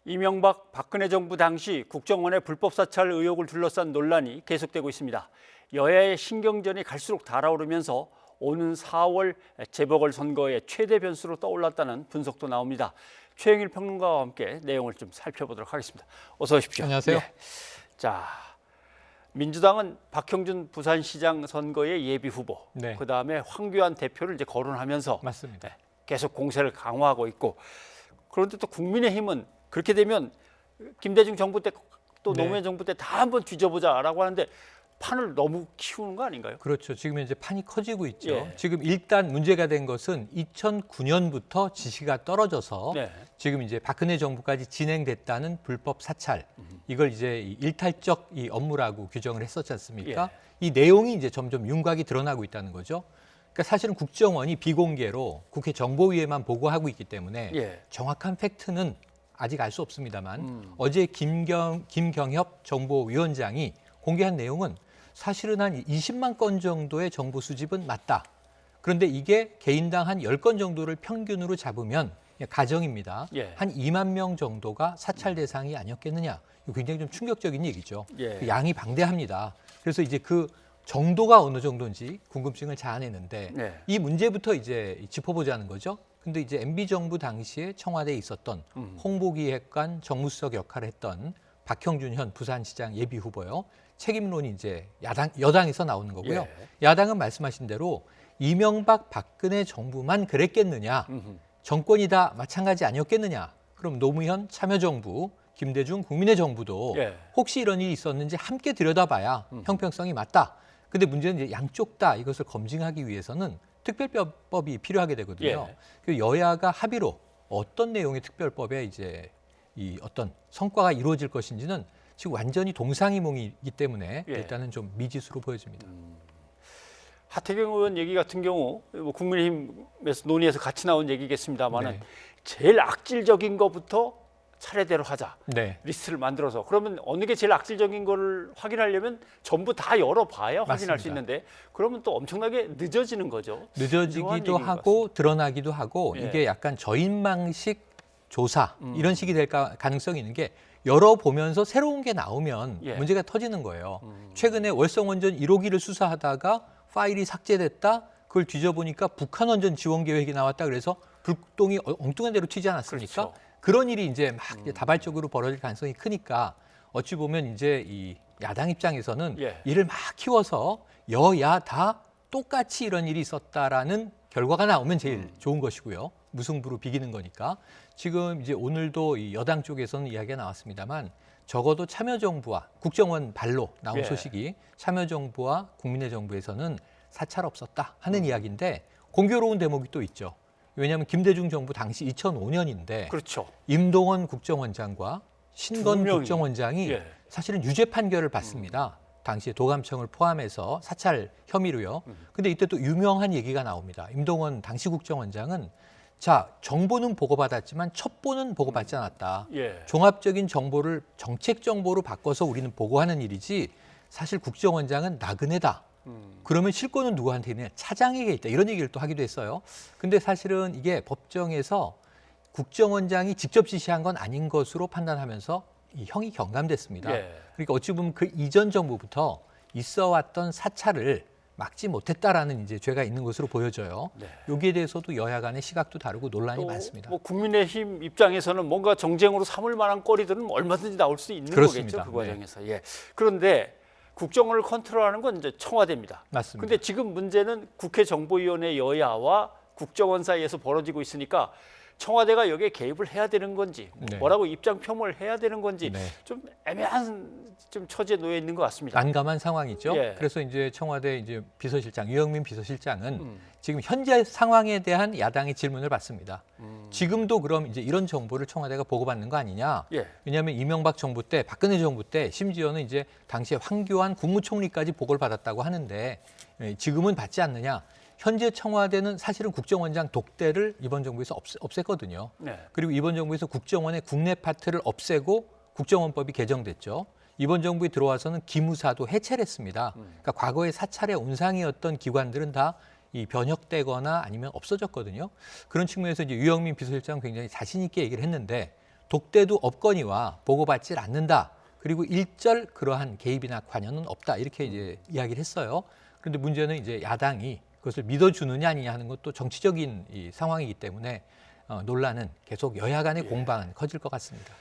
이명박 박근혜 정부 당시 국정원의 불법 사찰 의혹을 둘러싼 논란이 계속되고 있습니다. 여야의 신경전이 갈수록 달아오르면서 오는 4월 재보궐선거의 최대 변수로 떠올랐다는 분석도 나옵니다. 최영일 평론가와 함께 내용을 좀 살펴보도록 하겠습니다. 어서 오십시오. 안녕하세요. 네. 자, 민주당은 박형준 부산시장 선거의 예비 후보, 네. 그다음에 황교안 대표를 이제 거론하면서 맞습니다. 계속 공세를 강화하고 있고, 그런데 또 국민의힘은 그렇게 되면 김대중 정부 때 또 네. 노무현 정부 때 다 한번 뒤져보자라고 하는데 판을 너무 키우는 거 아닌가요? 그렇죠. 지금 이제 판이 커지고 있죠. 예. 지금 일단 문제가 된 것은 2009년부터 지시가 떨어져서 네. 지금 이제 박근혜 정부까지 진행됐다는 불법 사찰, 이걸 이제 일탈적 이 업무라고 규정을 했었지 않습니까? 이 내용이 이제 점점 윤곽이 드러나고 있다는 거죠. 그러니까 사실은 국정원이 비공개로 국회 정보위에만 보고하고 있기 때문에 정확한 팩트는 아직 알 수 없습니다만 어제 김경협 정보위원장이 공개한 내용은 사실은 한 20만 건 정도의 정보 수집은 맞다. 그런데 이게 개인당 한 10건 정도를 평균으로 잡으면 가정입니다. 한 2만 명 정도가 사찰 대상이 아니었겠느냐. 이거 굉장히 좀 충격적인 얘기죠. 그 양이 방대합니다. 그래서 이제 그 정도가 어느 정도인지 궁금증을 자아내는데 이 문제부터 이제 짚어보자는 거죠. 근데 이제 MB 정부 당시에 청와대에 있었던 홍보기획관 정무수석 역할을 했던 박형준 현 부산시장 예비 후보요. 책임론이 이제 여당에서 나오는 거고요. 야당은 말씀하신 대로 이명박 박근혜 정부만 그랬겠느냐. 정권이 다 마찬가지 아니었겠느냐. 그럼 노무현 참여정부, 김대중 국민의 정부도 혹시 이런 일이 있었는지 함께 들여다봐야 형평성이 맞다. 근데 문제는 이제 양쪽 다 이것을 검증하기 위해서는 특별법이 필요하게 되거든요. 그 여야가 합의로 어떤 내용의 특별법에 이제 이 어떤 성과가 이루어질 것인지는 지금 완전히 동상이몽이기 때문에 일단은 좀 미지수로 보여집니다. 하태경 의원 얘기 같은 경우 뭐 국민의힘에서 논의해서 같이 나온 얘기겠습니다만은 제일 악질적인 것부터 차례대로 하자. 리스트를 만들어서. 그러면 어느 게 제일 악질적인 거를 확인하려면 전부 다 열어봐야 확인할 수 있는데 그러면 또 엄청나게 늦어지는 거죠. 늦어지기도 하고 드러나기도 하고 이게 약간 저인망식 조사 이런 식이 될 가능성이 있는 게 열어보면서 새로운 게 나오면 문제가 터지는 거예요. 최근에 월성원전 1호기를 수사하다가 파일이 삭제됐다. 그걸 뒤져보니까 북한원전 지원 계획이 나왔다. 그래서 불똥이 엉뚱한 대로 튀지 않았습니까? 그런 일이 이제 막 다발적으로 벌어질 가능성이 크니까 어찌 보면 이제 이 야당 입장에서는 일을 막 키워서 여야 다 똑같이 이런 일이 있었다라는 결과가 나오면 제일 좋은 것이고요. 무승부로 비기는 거니까. 지금 이제 오늘도 이 여당 쪽에서는 이야기가 나왔습니다만 적어도 참여정부와 국정원 발로 나온 소식이 참여정부와 국민의 정부에서는 사찰 없었다 하는 이야기인데 공교로운 대목이 또 있죠. 왜냐하면 김대중 정부 당시 2005년인데 임동원 국정원장과 신건 국정원장이 사실은 유죄 판결을 받습니다. 당시에 도감청을 포함해서 사찰 혐의로요. 근데 이때 또 유명한 얘기가 나옵니다. 임동원 당시 국정원장은 자, 정보는 보고받았지만 첩보는 보고받지 않았다. 종합적인 정보를 정책 정보로 바꿔서 우리는 보고하는 일이지 사실 국정원장은 나그네다. 그러면 실권은 누구한테 있느냐? 차장에게 있다. 이런 얘기를 또 하기도 했어요. 근데 사실은 이게 법정에서 국정원장이 직접 지시한 건 아닌 것으로 판단하면서 이 형이 경감됐습니다. 그러니까 어찌 보면 그 이전 정부부터 있어왔던 사찰을 막지 못했다라는 이제 죄가 있는 것으로 보여져요. 여기에 대해서도 여야 간의 시각도 다르고 논란이 많습니다. 뭐 국민의힘 입장에서는 뭔가 정쟁으로 삼을 만한 거리들은 얼마든지 나올 수 있는 그렇습니다. 거겠죠. 그 과정에서. 예. 그런데 국정원을 컨트롤하는 건 이제 청와대입니다. 맞습니다. 근데 지금 문제는 국회 정보위원회 여야와 국정원 사이에서 벌어지고 있으니까 청와대가 여기에 개입을 해야 되는 건지 뭐라고 입장 표명을 해야 되는 건지 좀 애매한 좀 처지에 놓여 있는 것 같습니다. 난감한 상황이죠. 그래서 이제 청와대 이제 비서실장 유영민 비서실장은 지금 현재 상황에 대한 야당의 질문을 받습니다. 지금도 그럼 이제 이런 정보를 청와대가 보고받는 거 아니냐? 왜냐하면 이명박 정부 때, 박근혜 정부 때 심지어는 이제 당시에 황교안 국무총리까지 보고를 받았다고 하는데 지금은 받지 않느냐? 현재 청와대는 사실은 국정원장 독대를 이번 정부에서 없앴거든요. 그리고 이번 정부에서 국정원의 국내 파트를 없애고 국정원법이 개정됐죠. 이번 정부에 들어와서는 기무사도 해체를 했습니다. 그러니까 과거의 사찰의 온상이었던 기관들은 다 이 변혁되거나 아니면 없어졌거든요. 그런 측면에서 이제 유영민 비서실장은 굉장히 자신 있게 얘기를 했는데 독대도 없거니와 보고받지 않는다. 그리고 일절 그러한 개입이나 관여는 없다. 이렇게 이제 이야기를 했어요. 그런데 문제는 이제 야당이 그것을 믿어주느냐 아니냐 하는 것도 정치적인 이 상황이기 때문에 논란은 계속 여야 간의 공방은 커질 것 같습니다.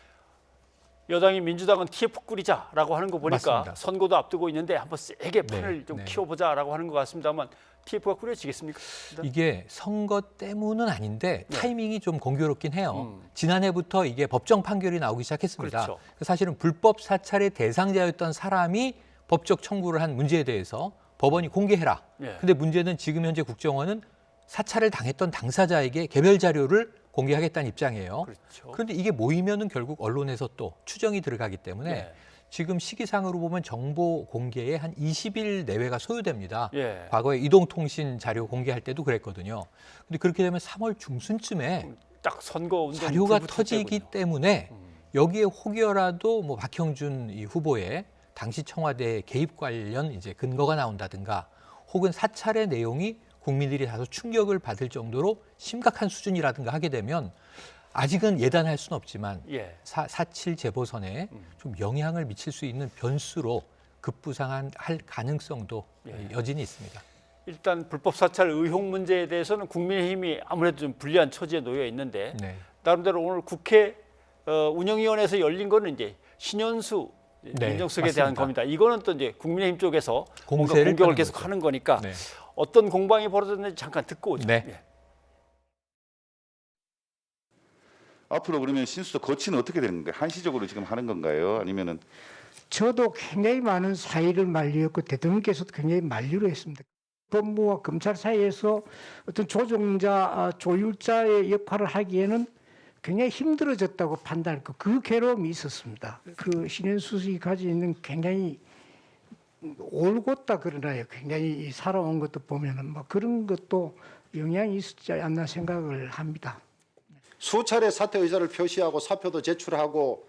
여당이 민주당은 TF 꾸리자라고 하는 거 보니까 맞습니다. 선거도 앞두고 있는데 한번 세게 판을 좀 키워보자라고 하는 것 같습니다만 TF가 꾸려지겠습니까? 이게 선거 때문은 아닌데 타이밍이 좀 공교롭긴 해요. 지난해부터 이게 법정 판결이 나오기 시작했습니다. 그렇죠. 사실은 불법 사찰의 대상자였던 사람이 법적 청구를 한 문제에 대해서 법원이 공개해라. 근데 문제는 지금 현재 국정원은 사찰을 당했던 당사자에게 개별 자료를 공개하겠다는 입장이에요. 그런데 이게 모이면은 결국 언론에서 또 추정이 들어가기 때문에 지금 시기상으로 보면 정보 공개에 한 20일 내외가 소요됩니다. 과거에 이동통신 자료 공개할 때도 그랬거든요. 근데 그렇게 되면 3월 중순쯤에 딱 선거 운동 자료가 터지기 때문에 여기에 혹여라도 뭐 박형준 이 후보의 당시 청와대 개입 관련 이제 근거가 나온다든가 혹은 사찰의 내용이 국민들이 다소 충격을 받을 정도로 심각한 수준이라든가 하게 되면 아직은 예단할 수는 없지만 4.7 재보선에 좀 영향을 미칠 수 있는 변수로 급부상할 가능성도 여진이 있습니다. 일단 불법 사찰 의혹 문제에 대해서는 국민의힘이 아무래도 좀 불리한 처지에 놓여 있는데 나름대로 오늘 국회 운영위원회에서 열린 거는 이제 신현수 민정수석에 대한 겁니다. 이거는 또 이제 국민의힘 쪽에서 뭔가 공격을 계속 하는 거니까 어떤 공방이 벌어졌는지 잠깐 듣고 오죠. 앞으로 그러면 신수도 거치는 어떻게 되는 건가요? 한시적으로 지금 하는 건가요? 아니면은 저도 굉장히 많은 사의를 만류했고 대통령께서도 굉장히 만류를 했습니다. 법무와 검찰 사이에서 어떤 조종자, 조율자의 역할을 하기에는 굉장히 힘들어졌다고 판단했고 그 괴로움이 있었습니다. 그 신현수 씨가 가지고 있는 굉장히 올곧다 그러나요. 굉장히 살아온 것도 보면은 뭐 그런 것도 영향이 있었지 않나 생각을 합니다. 수차례 사퇴 의사를 표시하고 사표도 제출하고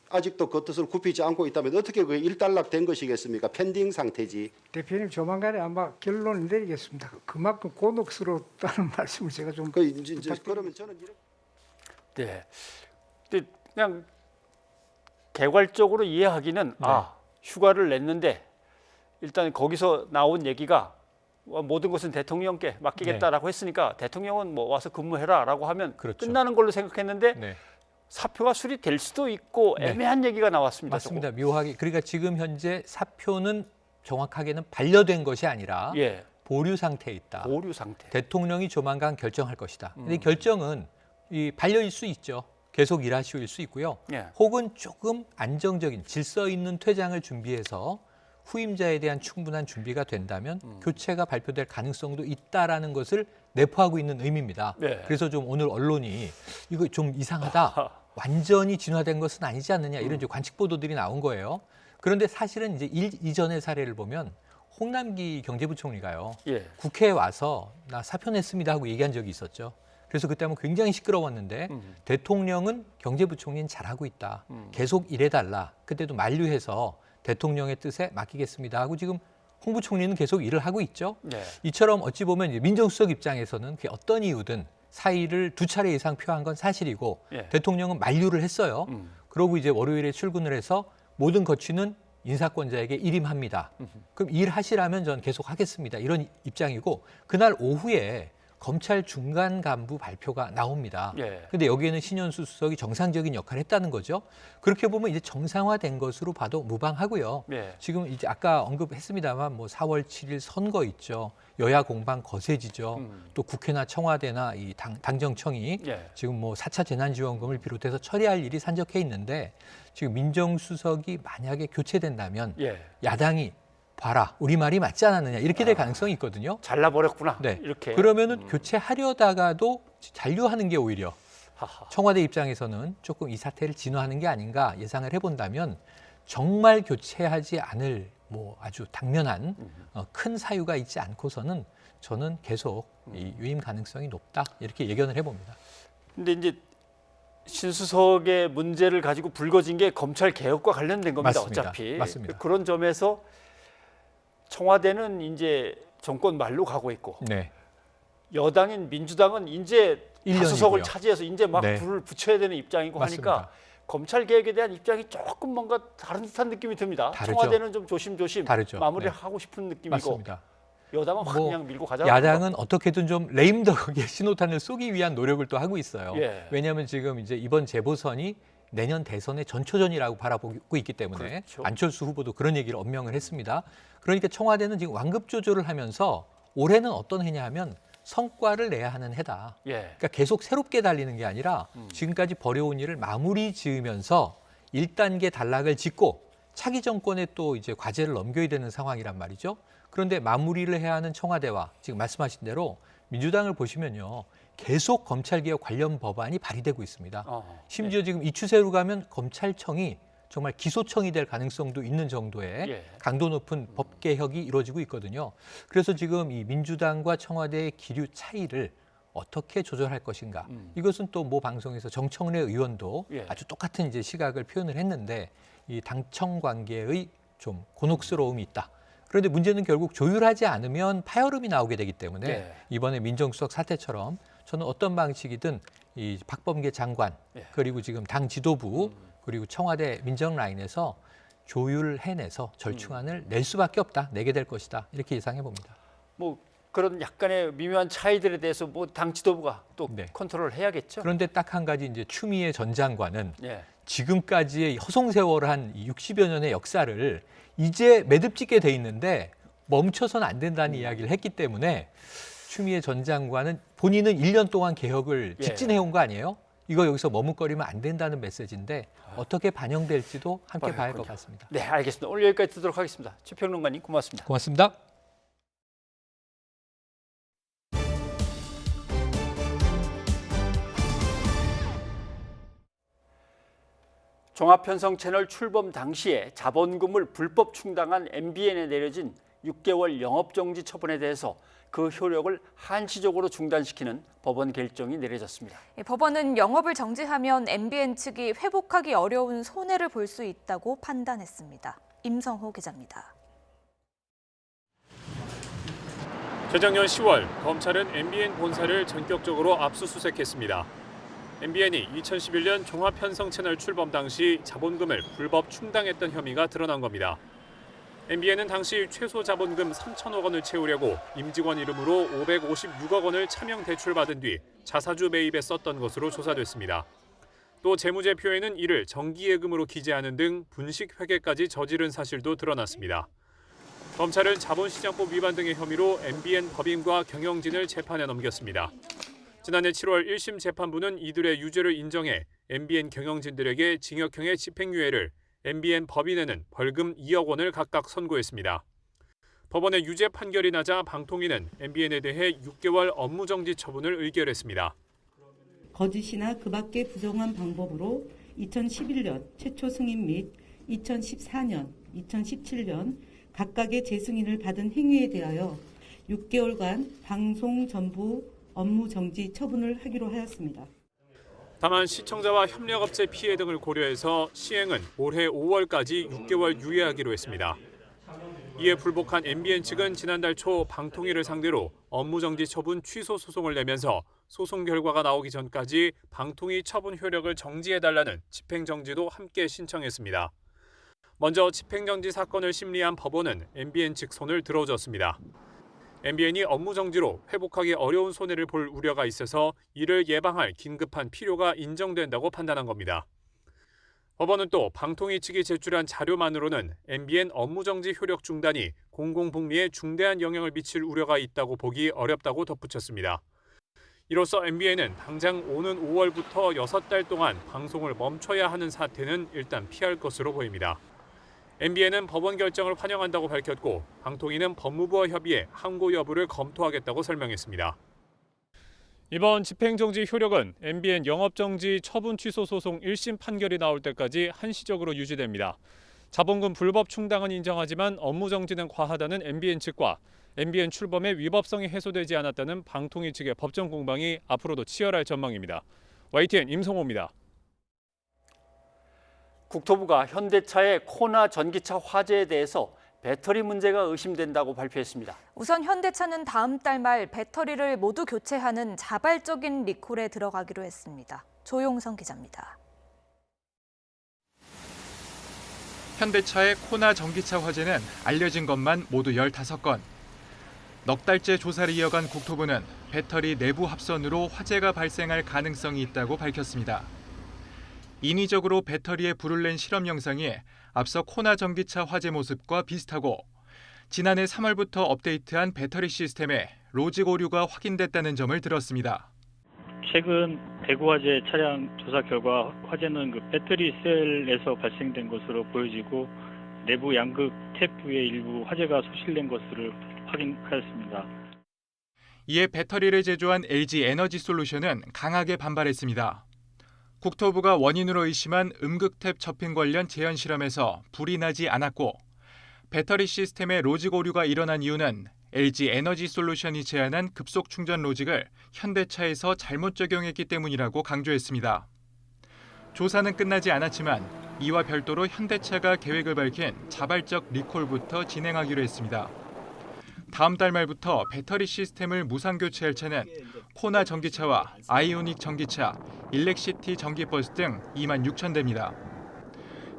아직도 그 뜻을 굽히지 않고 있다면 어떻게 그게 일단락된 것이겠습니까? 펜딩 상태지. 대표님 조만간에 아마 결론을 내리겠습니다. 그만큼 곤혹스럽다는 말씀을 제가 좀 그러면 저는 근데 그냥 개괄적으로 이해하기는 휴가를 냈는데 일단 거기서 나온 얘기가 모든 것은 대통령께 맡기겠다라고 했으니까 대통령은 뭐 와서 근무해라라고 하면 끝나는 걸로 생각했는데 사표가 수리될 수도 있고 애매한 얘기가 나왔습니다. 맞습니다. 묘하게. 그러니까 지금 현재 사표는 정확하게는 반려된 것이 아니라 보류 상태에 있다. 보류 상태. 대통령이 조만간 결정할 것이다. 근데 결정은 이 반려일 수 있죠. 계속 일하시오일 수 있고요. 혹은 조금 안정적인 질서 있는 퇴장을 준비해서 후임자에 대한 충분한 준비가 된다면 교체가 발표될 가능성도 있다라는 것을 내포하고 있는 의미입니다. 그래서 좀 오늘 언론이 이거 좀 이상하다. 완전히 진화된 것은 아니지 않느냐 이런 이제 관측 보도들이 나온 거예요. 그런데 사실은 이제 이전의 사례를 보면 홍남기 경제부총리가요. 국회에 와서 나 사표 냈습니다 하고 얘기한 적이 있었죠. 그래서 그때 하면 굉장히 시끄러웠는데 대통령은 경제부총리는 잘하고 있다. 계속 일해달라. 그때도 만류해서 대통령의 뜻에 맡기겠습니다 하고 지금 홍부총리는 계속 일을 하고 있죠. 네. 이처럼 어찌 보면 이제 민정수석 입장에서는 그게 어떤 이유든 사의를 2차례 이상 표한 건 사실이고 예. 대통령은 만류를 했어요. 그러고 이제 월요일에 출근을 해서 모든 거취는 인사권자에게 일임합니다. 그럼 일하시라면 전 계속 하겠습니다. 이런 입장이고 그날 오후에 검찰 중간 간부 발표가 나옵니다. 그런데 여기에는 신현수 수석이 정상적인 역할을 했다는 거죠. 그렇게 보면 이제 정상화된 것으로 봐도 무방하고요. 지금 이제 아까 언급했습니다만 뭐 4월 7일 선거 있죠. 여야 공방 거세지죠. 또 국회나 청와대나 이 당정청이 지금 뭐 4차 재난지원금을 비롯해서 처리할 일이 산적해 있는데 지금 민정수석이 만약에 교체된다면 야당이 봐라, 우리 말이 맞지 않았느냐 이렇게 될 가능성이 있거든요. 잘라버렸구나. 네. 이렇게. 그러면은 교체하려다가도 잔류하는 게 오히려 청와대 입장에서는 조금 이 사태를 진화하는 게 아닌가 예상을 해본다면 정말 교체하지 않을 뭐 아주 당면한 큰 사유가 있지 않고서는 저는 계속 이 유임 가능성이 높다 이렇게 예견을 해봅니다. 근데 이제 신수석의 문제를 가지고 불거진 게 검찰 개혁과 관련된 겁니다. 맞습니다. 어차피. 맞습니다. 그런 점에서 청와대는 이제 정권 말로 가고 있고 여당인 민주당은 이제 1년이고요. 다수석을 차지해서 이제 막 네. 불을 붙여야 되는 입장이고 맞습니다. 하니까 검찰 개혁에 대한 입장이 조금 뭔가 다른 듯한 느낌이 듭니다. 다르죠. 청와대는 좀 조심조심 다르죠. 마무리를 네. 하고 싶은 느낌이고 맞습니다. 여당은 확 뭐 그냥 밀고 가자. 야당은 어떻게든 좀 레임덕의 신호탄을 쏘기 위한 노력을 또 하고 있어요. 왜냐하면 지금 이제 이번 재보선이 내년 대선의 전초전이라고 바라보고 있기 때문에 안철수 후보도 그런 얘기를 언명을 했습니다. 그러니까 청와대는 지금 완급 조절을 하면서 올해는 어떤 해냐 하면 성과를 내야 하는 해다. 그러니까 계속 새롭게 달리는 게 아니라 지금까지 벌여온 일을 마무리 지으면서 1단계 단락을 짓고 차기 정권에 또 이제 과제를 넘겨야 되는 상황이란 말이죠. 그런데 마무리를 해야 하는 청와대와 지금 말씀하신 대로 민주당을 보시면요. 계속 검찰개혁 관련 법안이 발의되고 있습니다. 심지어 지금 이 추세로 가면 검찰청이 정말 기소청이 될 가능성도 있는 정도의 강도 높은 법개혁이 이루어지고 있거든요. 그래서 지금 이 민주당과 청와대의 기류 차이를 어떻게 조절할 것인가. 이것은 또 모 방송에서 정청래 의원도 아주 똑같은 이제 시각을 표현을 했는데 이 당청 관계의 좀 곤혹스러움이 있다. 그런데 문제는 결국 조율하지 않으면 파열음이 나오게 되기 때문에 이번에 민정수석 사태처럼 저는 어떤 방식이든 이 박범계 장관 그리고 지금 당 지도부 그리고 청와대 민정 라인에서 조율해내서 절충안을 낼 수밖에 없다. 내게 될 것이다. 이렇게 예상해 봅니다. 뭐 그런 약간의 미묘한 차이들에 대해서 뭐 당 지도부가 또 컨트롤을 해야겠죠. 그런데 딱 한 가지 이제 추미애 전 장관은 지금까지의 허송세월한 60여 년의 역사를 이제 매듭짓게 돼 있는데 멈춰서는 안 된다는 이야기를 했기 때문에 추미애 전 장관은 본인은 1년 동안 개혁을 직진해온 거 아니에요? 이거 여기서 머뭇거리면 안 된다는 메시지인데 어떻게 반영될지도 함께 봐야 할 것 같습니다. 네, 알겠습니다. 오늘 여기까지 듣도록 하겠습니다. 최평론가님 고맙습니다. 고맙습니다. 종합편성 채널 출범 당시에 자본금을 불법 충당한 MBN에 내려진 6개월 영업정지 처분에 대해서 그 효력을 한시적으로 중단시키는 법원 결정이 내려졌습니다. 법원은 영업을 정지하면 MBN 측이 회복하기 어려운 손해를 볼 수 있다고 판단했습니다. 임성호 기자입니다. 재작년 10월 검찰은 MBN 본사를 전격적으로 압수수색했습니다. MBN이 2011년 종합편성 채널 출범 당시 자본금을 불법 충당했던 혐의가 드러난 겁니다. MBN은 당시 최소 자본금 3천억 원을 채우려고 임직원 이름으로 556억 원을 차명 대출받은 뒤 자사주 매입에 썼던 것으로 조사됐습니다. 또 재무제표에는 이를 정기예금으로 기재하는 등 분식 회계까지 저지른 사실도 드러났습니다. 검찰은 자본시장법 위반 등의 혐의로 MBN 법인과 경영진을 재판에 넘겼습니다. 지난해 7월 1심 재판부는 이들의 유죄를 인정해 MBN 경영진들에게 징역형의 집행유예를, MBN 법인에는 벌금 2억 원을 각각 선고했습니다. 법원의 유죄 판결이 나자 방통위는 MBN에 대해 6개월 업무정지 처분을 의결했습니다. 거짓이나 그 밖의 부정한 방법으로 2011년 최초 승인 및 2014년, 2017년 각각의 재승인을 받은 행위에 대하여 6개월간 방송 전부 업무 정지 처분을 하기로 하였습니다. 다만 시청자와 협력업체 피해 등을 고려해서 시행은 올해 5월까지 6개월 유예하기로 했습니다. 이에 불복한 MBN 측은 지난달 초 방통위를 상대로 업무정지 처분 취소 소송을 내면서 소송 결과가 나오기 전까지 방통위 처분 효력을 정지해달라는 집행정지도 함께 신청했습니다. 먼저 집행정지 사건을 심리한 법원은 MBN 측 손을 들어줬습니다. MBN이 업무정지로 회복하기 어려운 손해를 볼 우려가 있어서 이를 예방할 긴급한 필요가 인정된다고 판단한 겁니다. 법원은 또 방통위 측이 제출한 자료만으로는 MBN 업무정지 효력 중단이 공공복리에 중대한 영향을 미칠 우려가 있다고 보기 어렵다고 덧붙였습니다. 이로써 MBN은 당장 오는 5월부터 6달 동안 방송을 멈춰야 하는 사태는 일단 피할 것으로 보입니다. MBN은 법원 결정을 환영한다고 밝혔고 방통위는 법무부와 협의해 항고 여부를 검토하겠다고 설명했습니다. 이번 집행정지 효력은 MBN 영업정지 처분 취소 소송 1심 판결이 나올 때까지 한시적으로 유지됩니다. 자본금 불법 충당은 인정하지만 업무정지는 과하다는 MBN 측과 MBN 출범의 위법성이 해소되지 않았다는 방통위 측의 법정 공방이 앞으로도 치열할 전망입니다. YTN 임성호입니다. 국토부가 현대차의 코나 전기차 화재에 대해서 배터리 문제가 의심된다고 발표했습니다. 우선 현대차는 다음 달 말 배터리를 모두 교체하는 자발적인 리콜에 들어가기로 했습니다. 조용성 기자입니다. 현대차의 코나 전기차 화재는 알려진 것만 모두 15건. 넉 달째 조사를 이어간 국토부는 배터리 내부 합선으로 화재가 발생할 가능성이 있다고 밝혔습니다. 인위적으로 배터리에 불을 낸 실험 영상이 앞서 코나 전기차 화재 모습과 비슷하고 지난해 3월부터 업데이트한 배터리 시스템에 로직 오류가 확인됐다는 점을 들었습니다. 최근 대구 화재 차량 조사 결과 화재는 배터리 셀에서 발생된 것으로 보여지고 내부 양극 탭의 일부 화재가 소실된 것으로 확인하였습니다. 이에 배터리를 제조한 LG 에너지 솔루션은 강하게 반발했습니다. 국토부가 원인으로 의심한 음극탭 접힌 관련 재현 실험에서 불이 나지 않았고 배터리 시스템에 로직 오류가 일어난 이유는 LG 에너지 솔루션이 제안한 급속 충전 로직을 현대차에서 잘못 적용했기 때문이라고 강조했습니다. 조사는 끝나지 않았지만 이와 별도로 현대차가 계획을 밝힌 자발적 리콜부터 진행하기로 했습니다. 다음 달 말부터 배터리 시스템을 무상 교체할 차는 코나 전기차와 아이오닉 전기차, 일렉시티 전기버스 등 2만 6천 대입니다.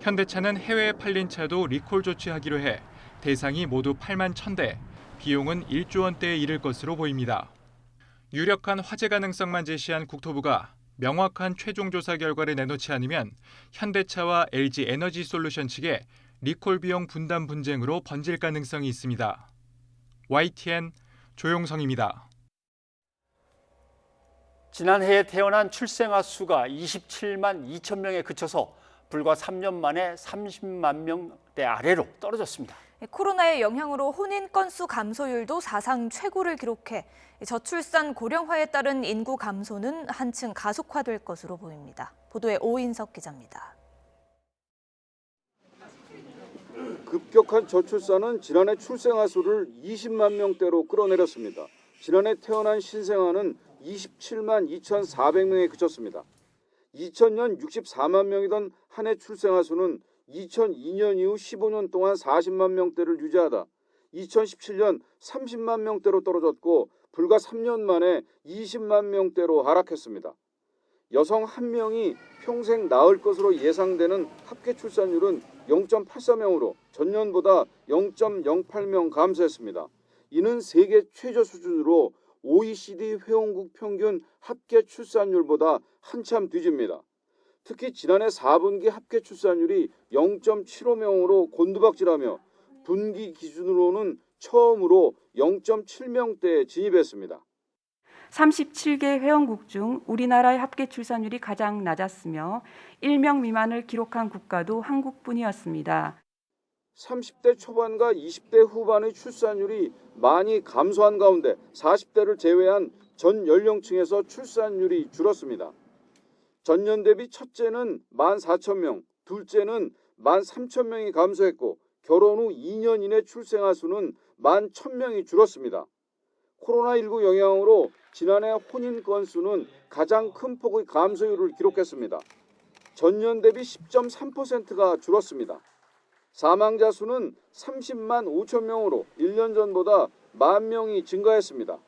현대차는 해외에 팔린 차도 리콜 조치하기로 해 대상이 모두 8만 1,000대, 비용은 1조 원대에 이를 것으로 보입니다. 유력한 화재 가능성만 제시한 국토부가 명확한 최종 조사 결과를 내놓지 않으면 현대차와 LG 에너지 솔루션 측에 리콜 비용 분담 분쟁으로 번질 가능성이 있습니다. YTN 조용성입니다. 지난해에 태어난 출생아 수가 27만 2천 명에 그쳐서 불과 3년 만에 30만 명대 아래로 떨어졌습니다. 코로나의 영향으로 혼인 건수 감소율도 사상 최고를 기록해 저출산 고령화에 따른 인구 감소는 한층 가속화될 것으로 보입니다. 보도에 오인석 기자입니다. 급격한 저출산은 지난해 출생아 수를 20만 명대로 끌어내렸습니다. 지난해 태어난 신생아는 27만 2,400명에 그쳤습니다. 2000년 64만 명이던 한 해 출생아 수는 2002년 이후 15년 동안 40만 명대를 유지하다 2017년 30만 명대로 떨어졌고 불과 3년 만에 20만 명대로 하락했습니다. 여성 1명이 평생 낳을 것으로 예상되는 합계 출산율은 0.84명으로 전년보다 0.08명 감소했습니다. 이는 세계 최저 수준으로 OECD 회원국 평균 합계 출산율보다 한참 뒤집니다. 특히 지난해 4분기 합계 출산율이 0.75명으로 곤두박질하며 분기 기준으로는 처음으로 0.7명대에 진입했습니다. 37개 회원국 중 우리나라의 합계 출산율이 가장 낮았으며 1명 미만을 기록한 국가도 한국뿐이었습니다. 30대 초반과 20대 후반의 출산율이 많이 감소한 가운데 40대를 제외한 전 연령층에서 출산율이 줄었습니다. 전년 대비 첫째는 14,000명, 둘째는 13,000명이 감소했고 결혼 후 2년 이내 출생아 수는 11,000명이 줄었습니다. 코로나19 영향으로 지난해 혼인 건수는 가장 큰 폭의 감소율을 기록했습니다. 전년 대비 10.3%가 줄었습니다. 사망자 수는 30만 5천 명으로 1년 전보다 10,000명이 증가했습니다.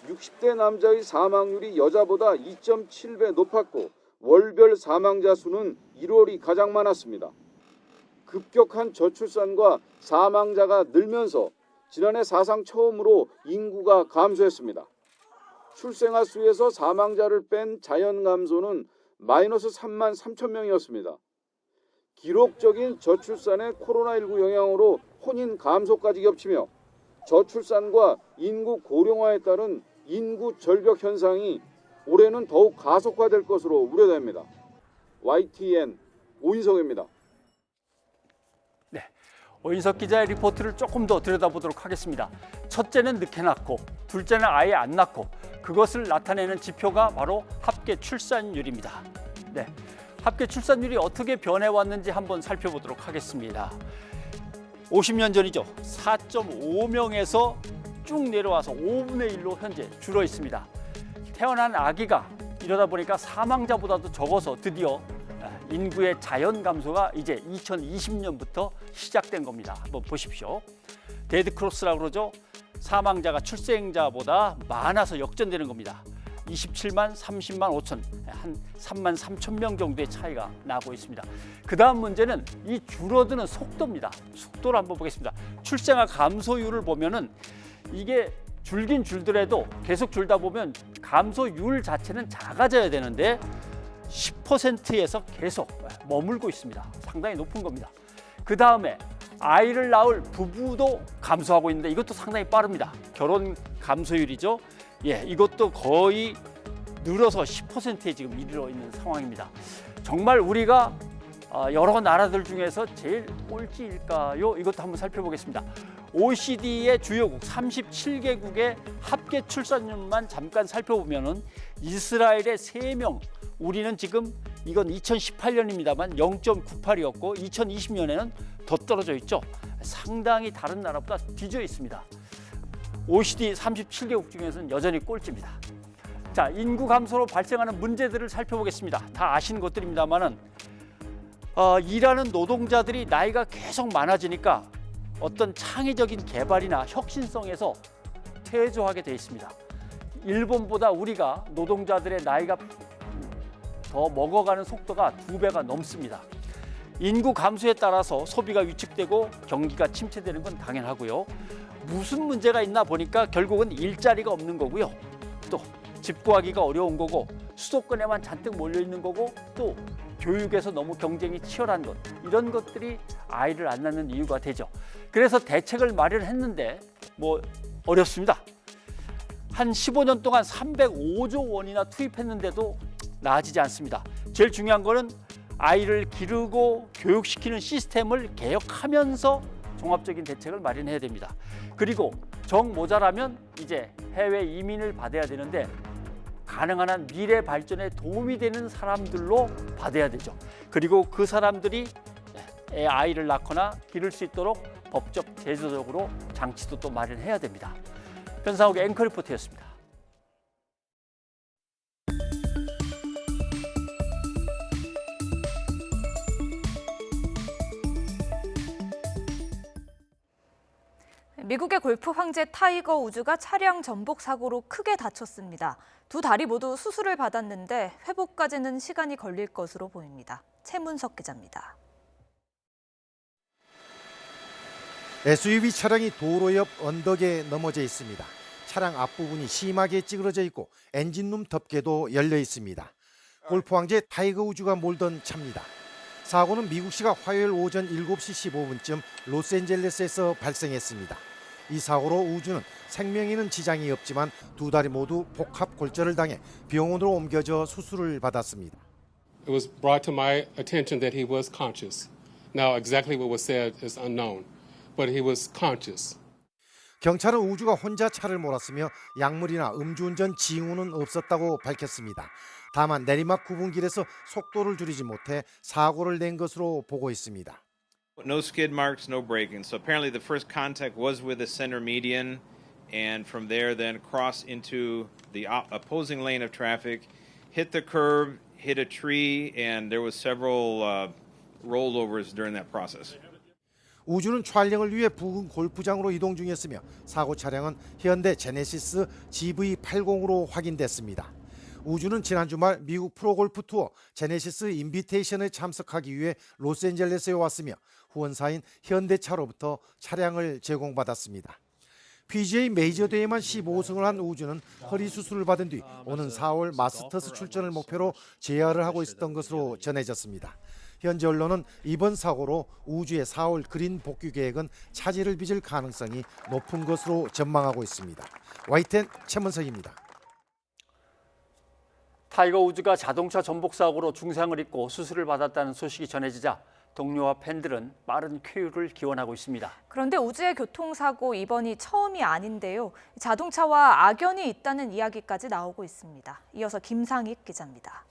60대 남자의 사망률이 여자보다 2.7배 높았고 월별 사망자 수는 1월이 가장 많았습니다. 급격한 저출산과 사망자가 늘면서 지난해 사상 처음으로 인구가 감소했습니다. 출생아 수에서 사망자를 뺀 자연 감소는 마이너스 3만 3천 명이었습니다. 기록적인 저출산의 코로나19 영향으로 혼인 감소까지 겹치며 저출산과 인구 고령화에 따른 인구 절벽 현상이 올해는 더욱 가속화될 것으로 우려됩니다. YTN 오인석입니다. 네, 오인석 기자의 리포트를 조금 더 들여다보도록 하겠습니다. 첫째는 늦게 낳고 둘째는 아예 안 낳고 그것을 나타내는 지표가 바로 합계 출산율입니다. 네, 합계 출산율이 어떻게 변해왔는지 한번 살펴보도록 하겠습니다. 50년 전이죠. 4.5명에서 쭉 내려와서 5분의 1로 현재 줄어 있습니다. 태어난 아기가 이러다 보니까 사망자보다도 적어서 드디어 인구의 자연 감소가 이제 2020년부터 시작된 겁니다. 한번 보십시오. 데드크로스라고 그러죠. 사망자가 출생자보다 많아서 역전되는 겁니다. 27만, 30만 5천, 한 3만 3천 명 정도의 차이가 나고 있습니다. 그 다음 문제는 이 줄어드는 속도입니다. 속도를 한번 보겠습니다. 출생아 감소율을 보면은 이게 줄긴 줄더라도 계속 줄다 보면 감소율 자체는 작아져야 되는데 10%에서 계속 머물고 있습니다. 상당히 높은 겁니다. 그 다음에 아이를 낳을 부부도 감소하고 있는데 이것도 상당히 빠릅니다. 결혼 감소율이죠. 예, 이것도 거의 늘어서 10%에 지금 이르러 있는 상황입니다. 정말 우리가 여러 나라들 중에서 제일 꼴찌일까요? 이것도 한번 살펴보겠습니다. OECD의 주요국 37개국의 합계 출산율만 잠깐 살펴보면은 이스라엘의 3명, 우리는 지금 이건 2018년입니다만 0.98이었고 2020년에는 더 떨어져 있죠. 상당히 다른 나라보다 뒤져 있습니다. OECD 37개국 중에서는 여전히 꼴찌입니다. 자, 인구 감소로 발생하는 문제들을 살펴보겠습니다. 다 아시는 것들입니다만은 일하는 노동자들이 나이가 계속 많아지니까 어떤 창의적인 개발이나 혁신성에서 퇴조하게 돼 있습니다. 일본보다 우리가 노동자들의 나이가 더 먹어가는 속도가 2배가 넘습니다. 인구 감소에 따라서 소비가 위축되고 경기가 침체되는 건 당연하고요. 무슨 문제가 있나 보니까 결국은 일자리가 없는 거고요. 또 집 구하기가 어려운 거고 수도권에만 잔뜩 몰려 있는 거고 또 교육에서 너무 경쟁이 치열한 것, 이런 것들이 아이를 안 낳는 이유가 되죠. 그래서 대책을 마련했는데 뭐 어렵습니다. 한 15년 동안 305조 원이나 투입했는데도 나아지지 않습니다. 제일 중요한 거는 아이를 기르고 교육시키는 시스템을 개혁하면서 종합적인 대책을 마련해야 됩니다. 그리고 정 모자라면 이제 해외 이민을 받아야 되는데 가능한 한 미래 발전에 도움이 되는 사람들로 받아야 되죠. 그리고 그 사람들이 아이를 낳거나 기를 수 있도록 법적, 제도적으로 장치도 또 마련해야 됩니다. 변상욱의 앵커 리포트였습니다. 미국의 골프 황제 타이거 우즈가 차량 전복 사고로 크게 다쳤습니다. 두 다리 모두 수술을 받았는데 회복까지는 시간이 걸릴 것으로 보입니다. 최문석 기자입니다. SUV 차량이 도로 옆 언덕에 넘어져 있습니다. 차량 앞부분이 심하게 찌그러져 있고 엔진룸 덮개도 열려 있습니다. 골프 황제 타이거 우즈가 몰던 차입니다. 사고는 미국 시각 화요일 오전 7시 15분쯤 로스앤젤레스에서 발생했습니다. 이 사고로 우즈는 생명에는 지장이 없지만 두 다리 모두 복합 골절을 당해 병원으로 옮겨져 수술을 받았습니다. It was brought to my attention that he was conscious. Now exactly what was said is unknown, but he was conscious. 경찰은 우즈가 혼자 차를 몰았으며 약물이나 음주운전 징후는 없었다고 밝혔습니다. 다만 내리막 구분길에서 속도를 줄이지 못해 사고를 낸 것으로 보고 있습니다. No skid marks, no braking. So apparently the first contact was with the center median and from there then cross into the opposing lane of traffic, hit the curb, hit a tree, and there was several rollovers during that process. 우주는 촬영을 위해 부근 골프장으로 이동 중이었으며 사고 차량은 현대 제네시스 GV80으로 확인됐습니다. 우주는 지난 주말 미국 프로골프 투어 제네시스 인비테이션에 참석하기 위해 로스앤젤레스에 왔으며 후원사인 현대차로부터 차량을 제공받았습니다. PGA 메이저 대회만 15승을 한 우주는 허리 수술을 받은 뒤 오는 4월 마스터스 출전을 목표로 재활을 하고 있었던 것으로 전해졌습니다. 현지 언론은 이번 사고로 우주의 4월 그린 복귀 계획은 차질을 빚을 가능성이 높은 것으로 전망하고 있습니다. YTN 최문석입니다. 타이거 우즈가 자동차 전복 사고로 중상을 입고 수술을 받았다는 소식이 전해지자 동료와 팬들은 빠른 쾌유를 기원하고 있습니다. 그런데 우즈의 교통사고 이번이 처음이 아닌데요. 자동차와 악연이 있다는 이야기까지 나오고 있습니다. 이어서 김상익 기자입니다.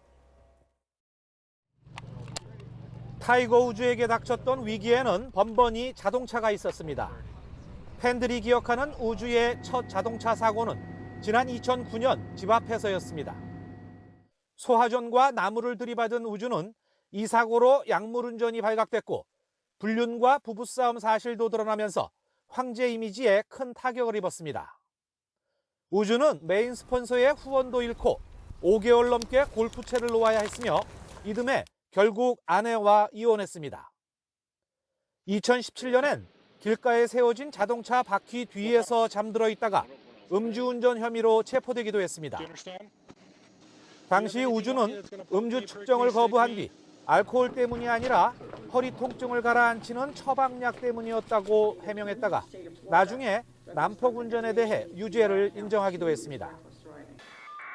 타이거 우즈에게 닥쳤던 위기에는 번번이 자동차가 있었습니다. 팬들이 기억하는 우즈의 첫 자동차 사고는 지난 2009년 집 앞에서였습니다. 소화전과 나무를 들이받은 우즈는 이 사고로 약물운전이 발각됐고 불륜과 부부싸움 사실도 드러나면서 황제 이미지에 큰 타격을 입었습니다. 우즈는 메인 스폰서의 후원도 잃고 5개월 넘게 골프채를 놓아야 했으며 이듬해 결국 아내와 이혼했습니다. 2017년엔 길가에 세워진 자동차 바퀴 뒤에서 잠들어 있다가 음주운전 혐의로 체포되기도 했습니다. 당시 우주는 음주 측정을 거부한 뒤 알코올 때문이 아니라 허리 통증을 가라앉히는 처방약 때문이었다고 해명했다가 나중에 난폭 운전에 대해 유죄를 인정하기도 했습니다.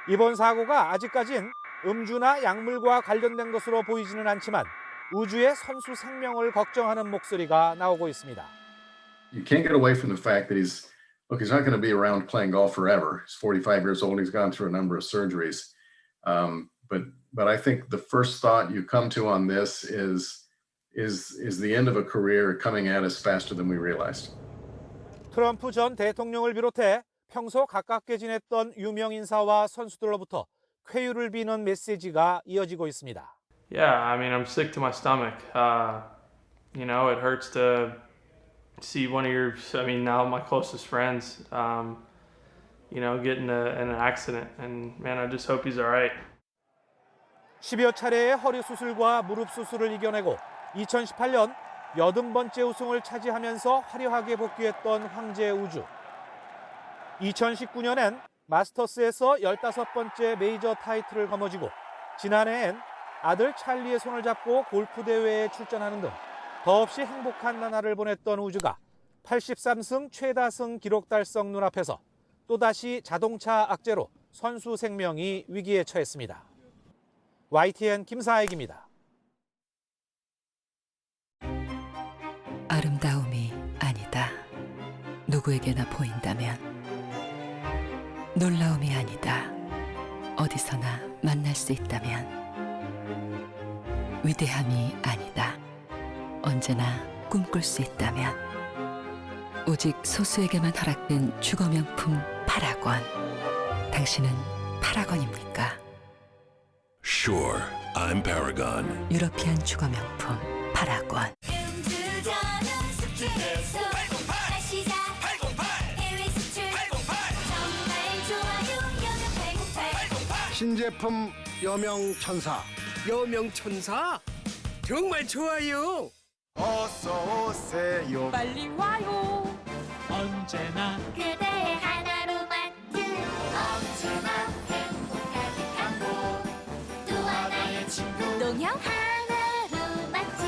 이번 사고가 아직까진 음주나 약물과 관련된 것으로 보이지는 않지만 우주의 선수 생명을 걱정하는 목소리가 나오고 있습니다. You can't get away from the fact that he's not going to be around playing golf forever. He's 45 years old. He's gone through a number of surgeries. But I think the first thought you come to on this is the end of a career coming at us faster than we realized. 트럼프 전 대통령을 비롯해 평소 가깝게 지냈던 유명 인사와 선수들로부터 쾌유를 비는 메시지가 이어지고 있습니다. Yeah, I mean, I'm sick to my stomach. You know, it hurts to see one of your, now my closest friends, you know, get in an accident. And man, I just hope he's all right. 10여 차례의 허리 수술과 무릎 수술을 이겨내고 2018년 80번째 우승을 차지하면서 화려하게 복귀했던 황제 우주. 2019년엔 마스터스에서 15번째 메이저 타이틀을 거머쥐고 지난해엔 아들 찰리의 손을 잡고 골프 대회에 출전하는 등 더없이 행복한 나날을 보냈던 우주가 83승 최다승 기록 달성 눈앞에서 또다시 자동차 악재로 선수 생명이 위기에 처했습니다. YTN 김사익입니다. 아름다움이 아니다. 누구에게나 보인다면 놀라움이 아니다. 어디서나 만날 수 있다면 위대함이 아니다. 언제나 꿈꿀 수 있다면 오직 소수에게만 허락된 주거명품 파라곤. 당신은 파라곤입니까? Sure, I'm Paragon. 유러피안 주거명품 파라곤. 신제품 여명천사. 여명천사? 정말 좋아요. 어서 오세요. 빨리 와요. 언제나 그대의 하나로 마트. 언제나 행복하게 가고 또 하나의 친구. 농협 하나로 마트.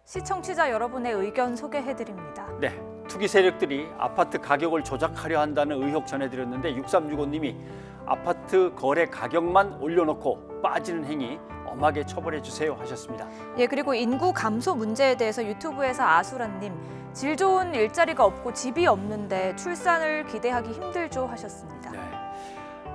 시청취자 여러분의 의견 소개해드립니다. 네, 투기 세력들이 아파트 가격을 조작하려 한다는 의혹 전해드렸는데 6365님이 아파트 거래 가격만 올려놓고 빠지는 행위 엄하게 처벌해 주세요 하셨습니다. 예, 그리고 인구 감소 문제에 대해서 유튜브에서 아수라님, 질 좋은 일자리가 없고 집이 없는데 출산을 기대하기 힘들죠 하셨습니다. 네.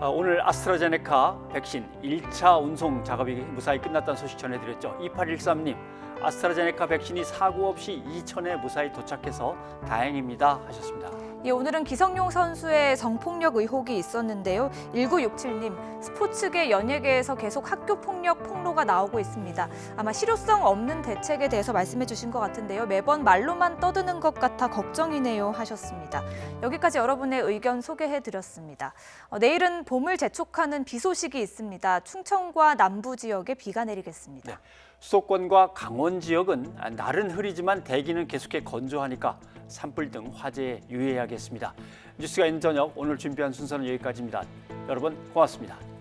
오늘 아스트라제네카 백신 1차 운송 작업이 무사히 끝났다는 소식 전해드렸죠. 2813님, 아스트라제네카 백신이 사고 없이 이천에 무사히 도착해서 다행입니다 하셨습니다. 예, 오늘은 기성용 선수의 성폭력 의혹이 있었는데요. 1967님, 스포츠계 연예계에서 계속 학교 폭력 폭로가 나오고 있습니다. 아마 실효성 없는 대책에 대해서 말씀해 주신 것 같은데요. 매번 말로만 떠드는 것 같아 걱정이네요 하셨습니다. 여기까지 여러분의 의견 소개해 드렸습니다. 내일은 봄을 재촉하는 비 소식이 있습니다. 충청과 남부 지역에 비가 내리겠습니다. 네. 수도권과 강원 지역은 날은 흐리지만 대기는 계속해 건조하니까 산불 등 화재에 유의해야겠습니다. 뉴스가 있는 저녁 오늘 준비한 순서는 여기까지입니다. 여러분 고맙습니다.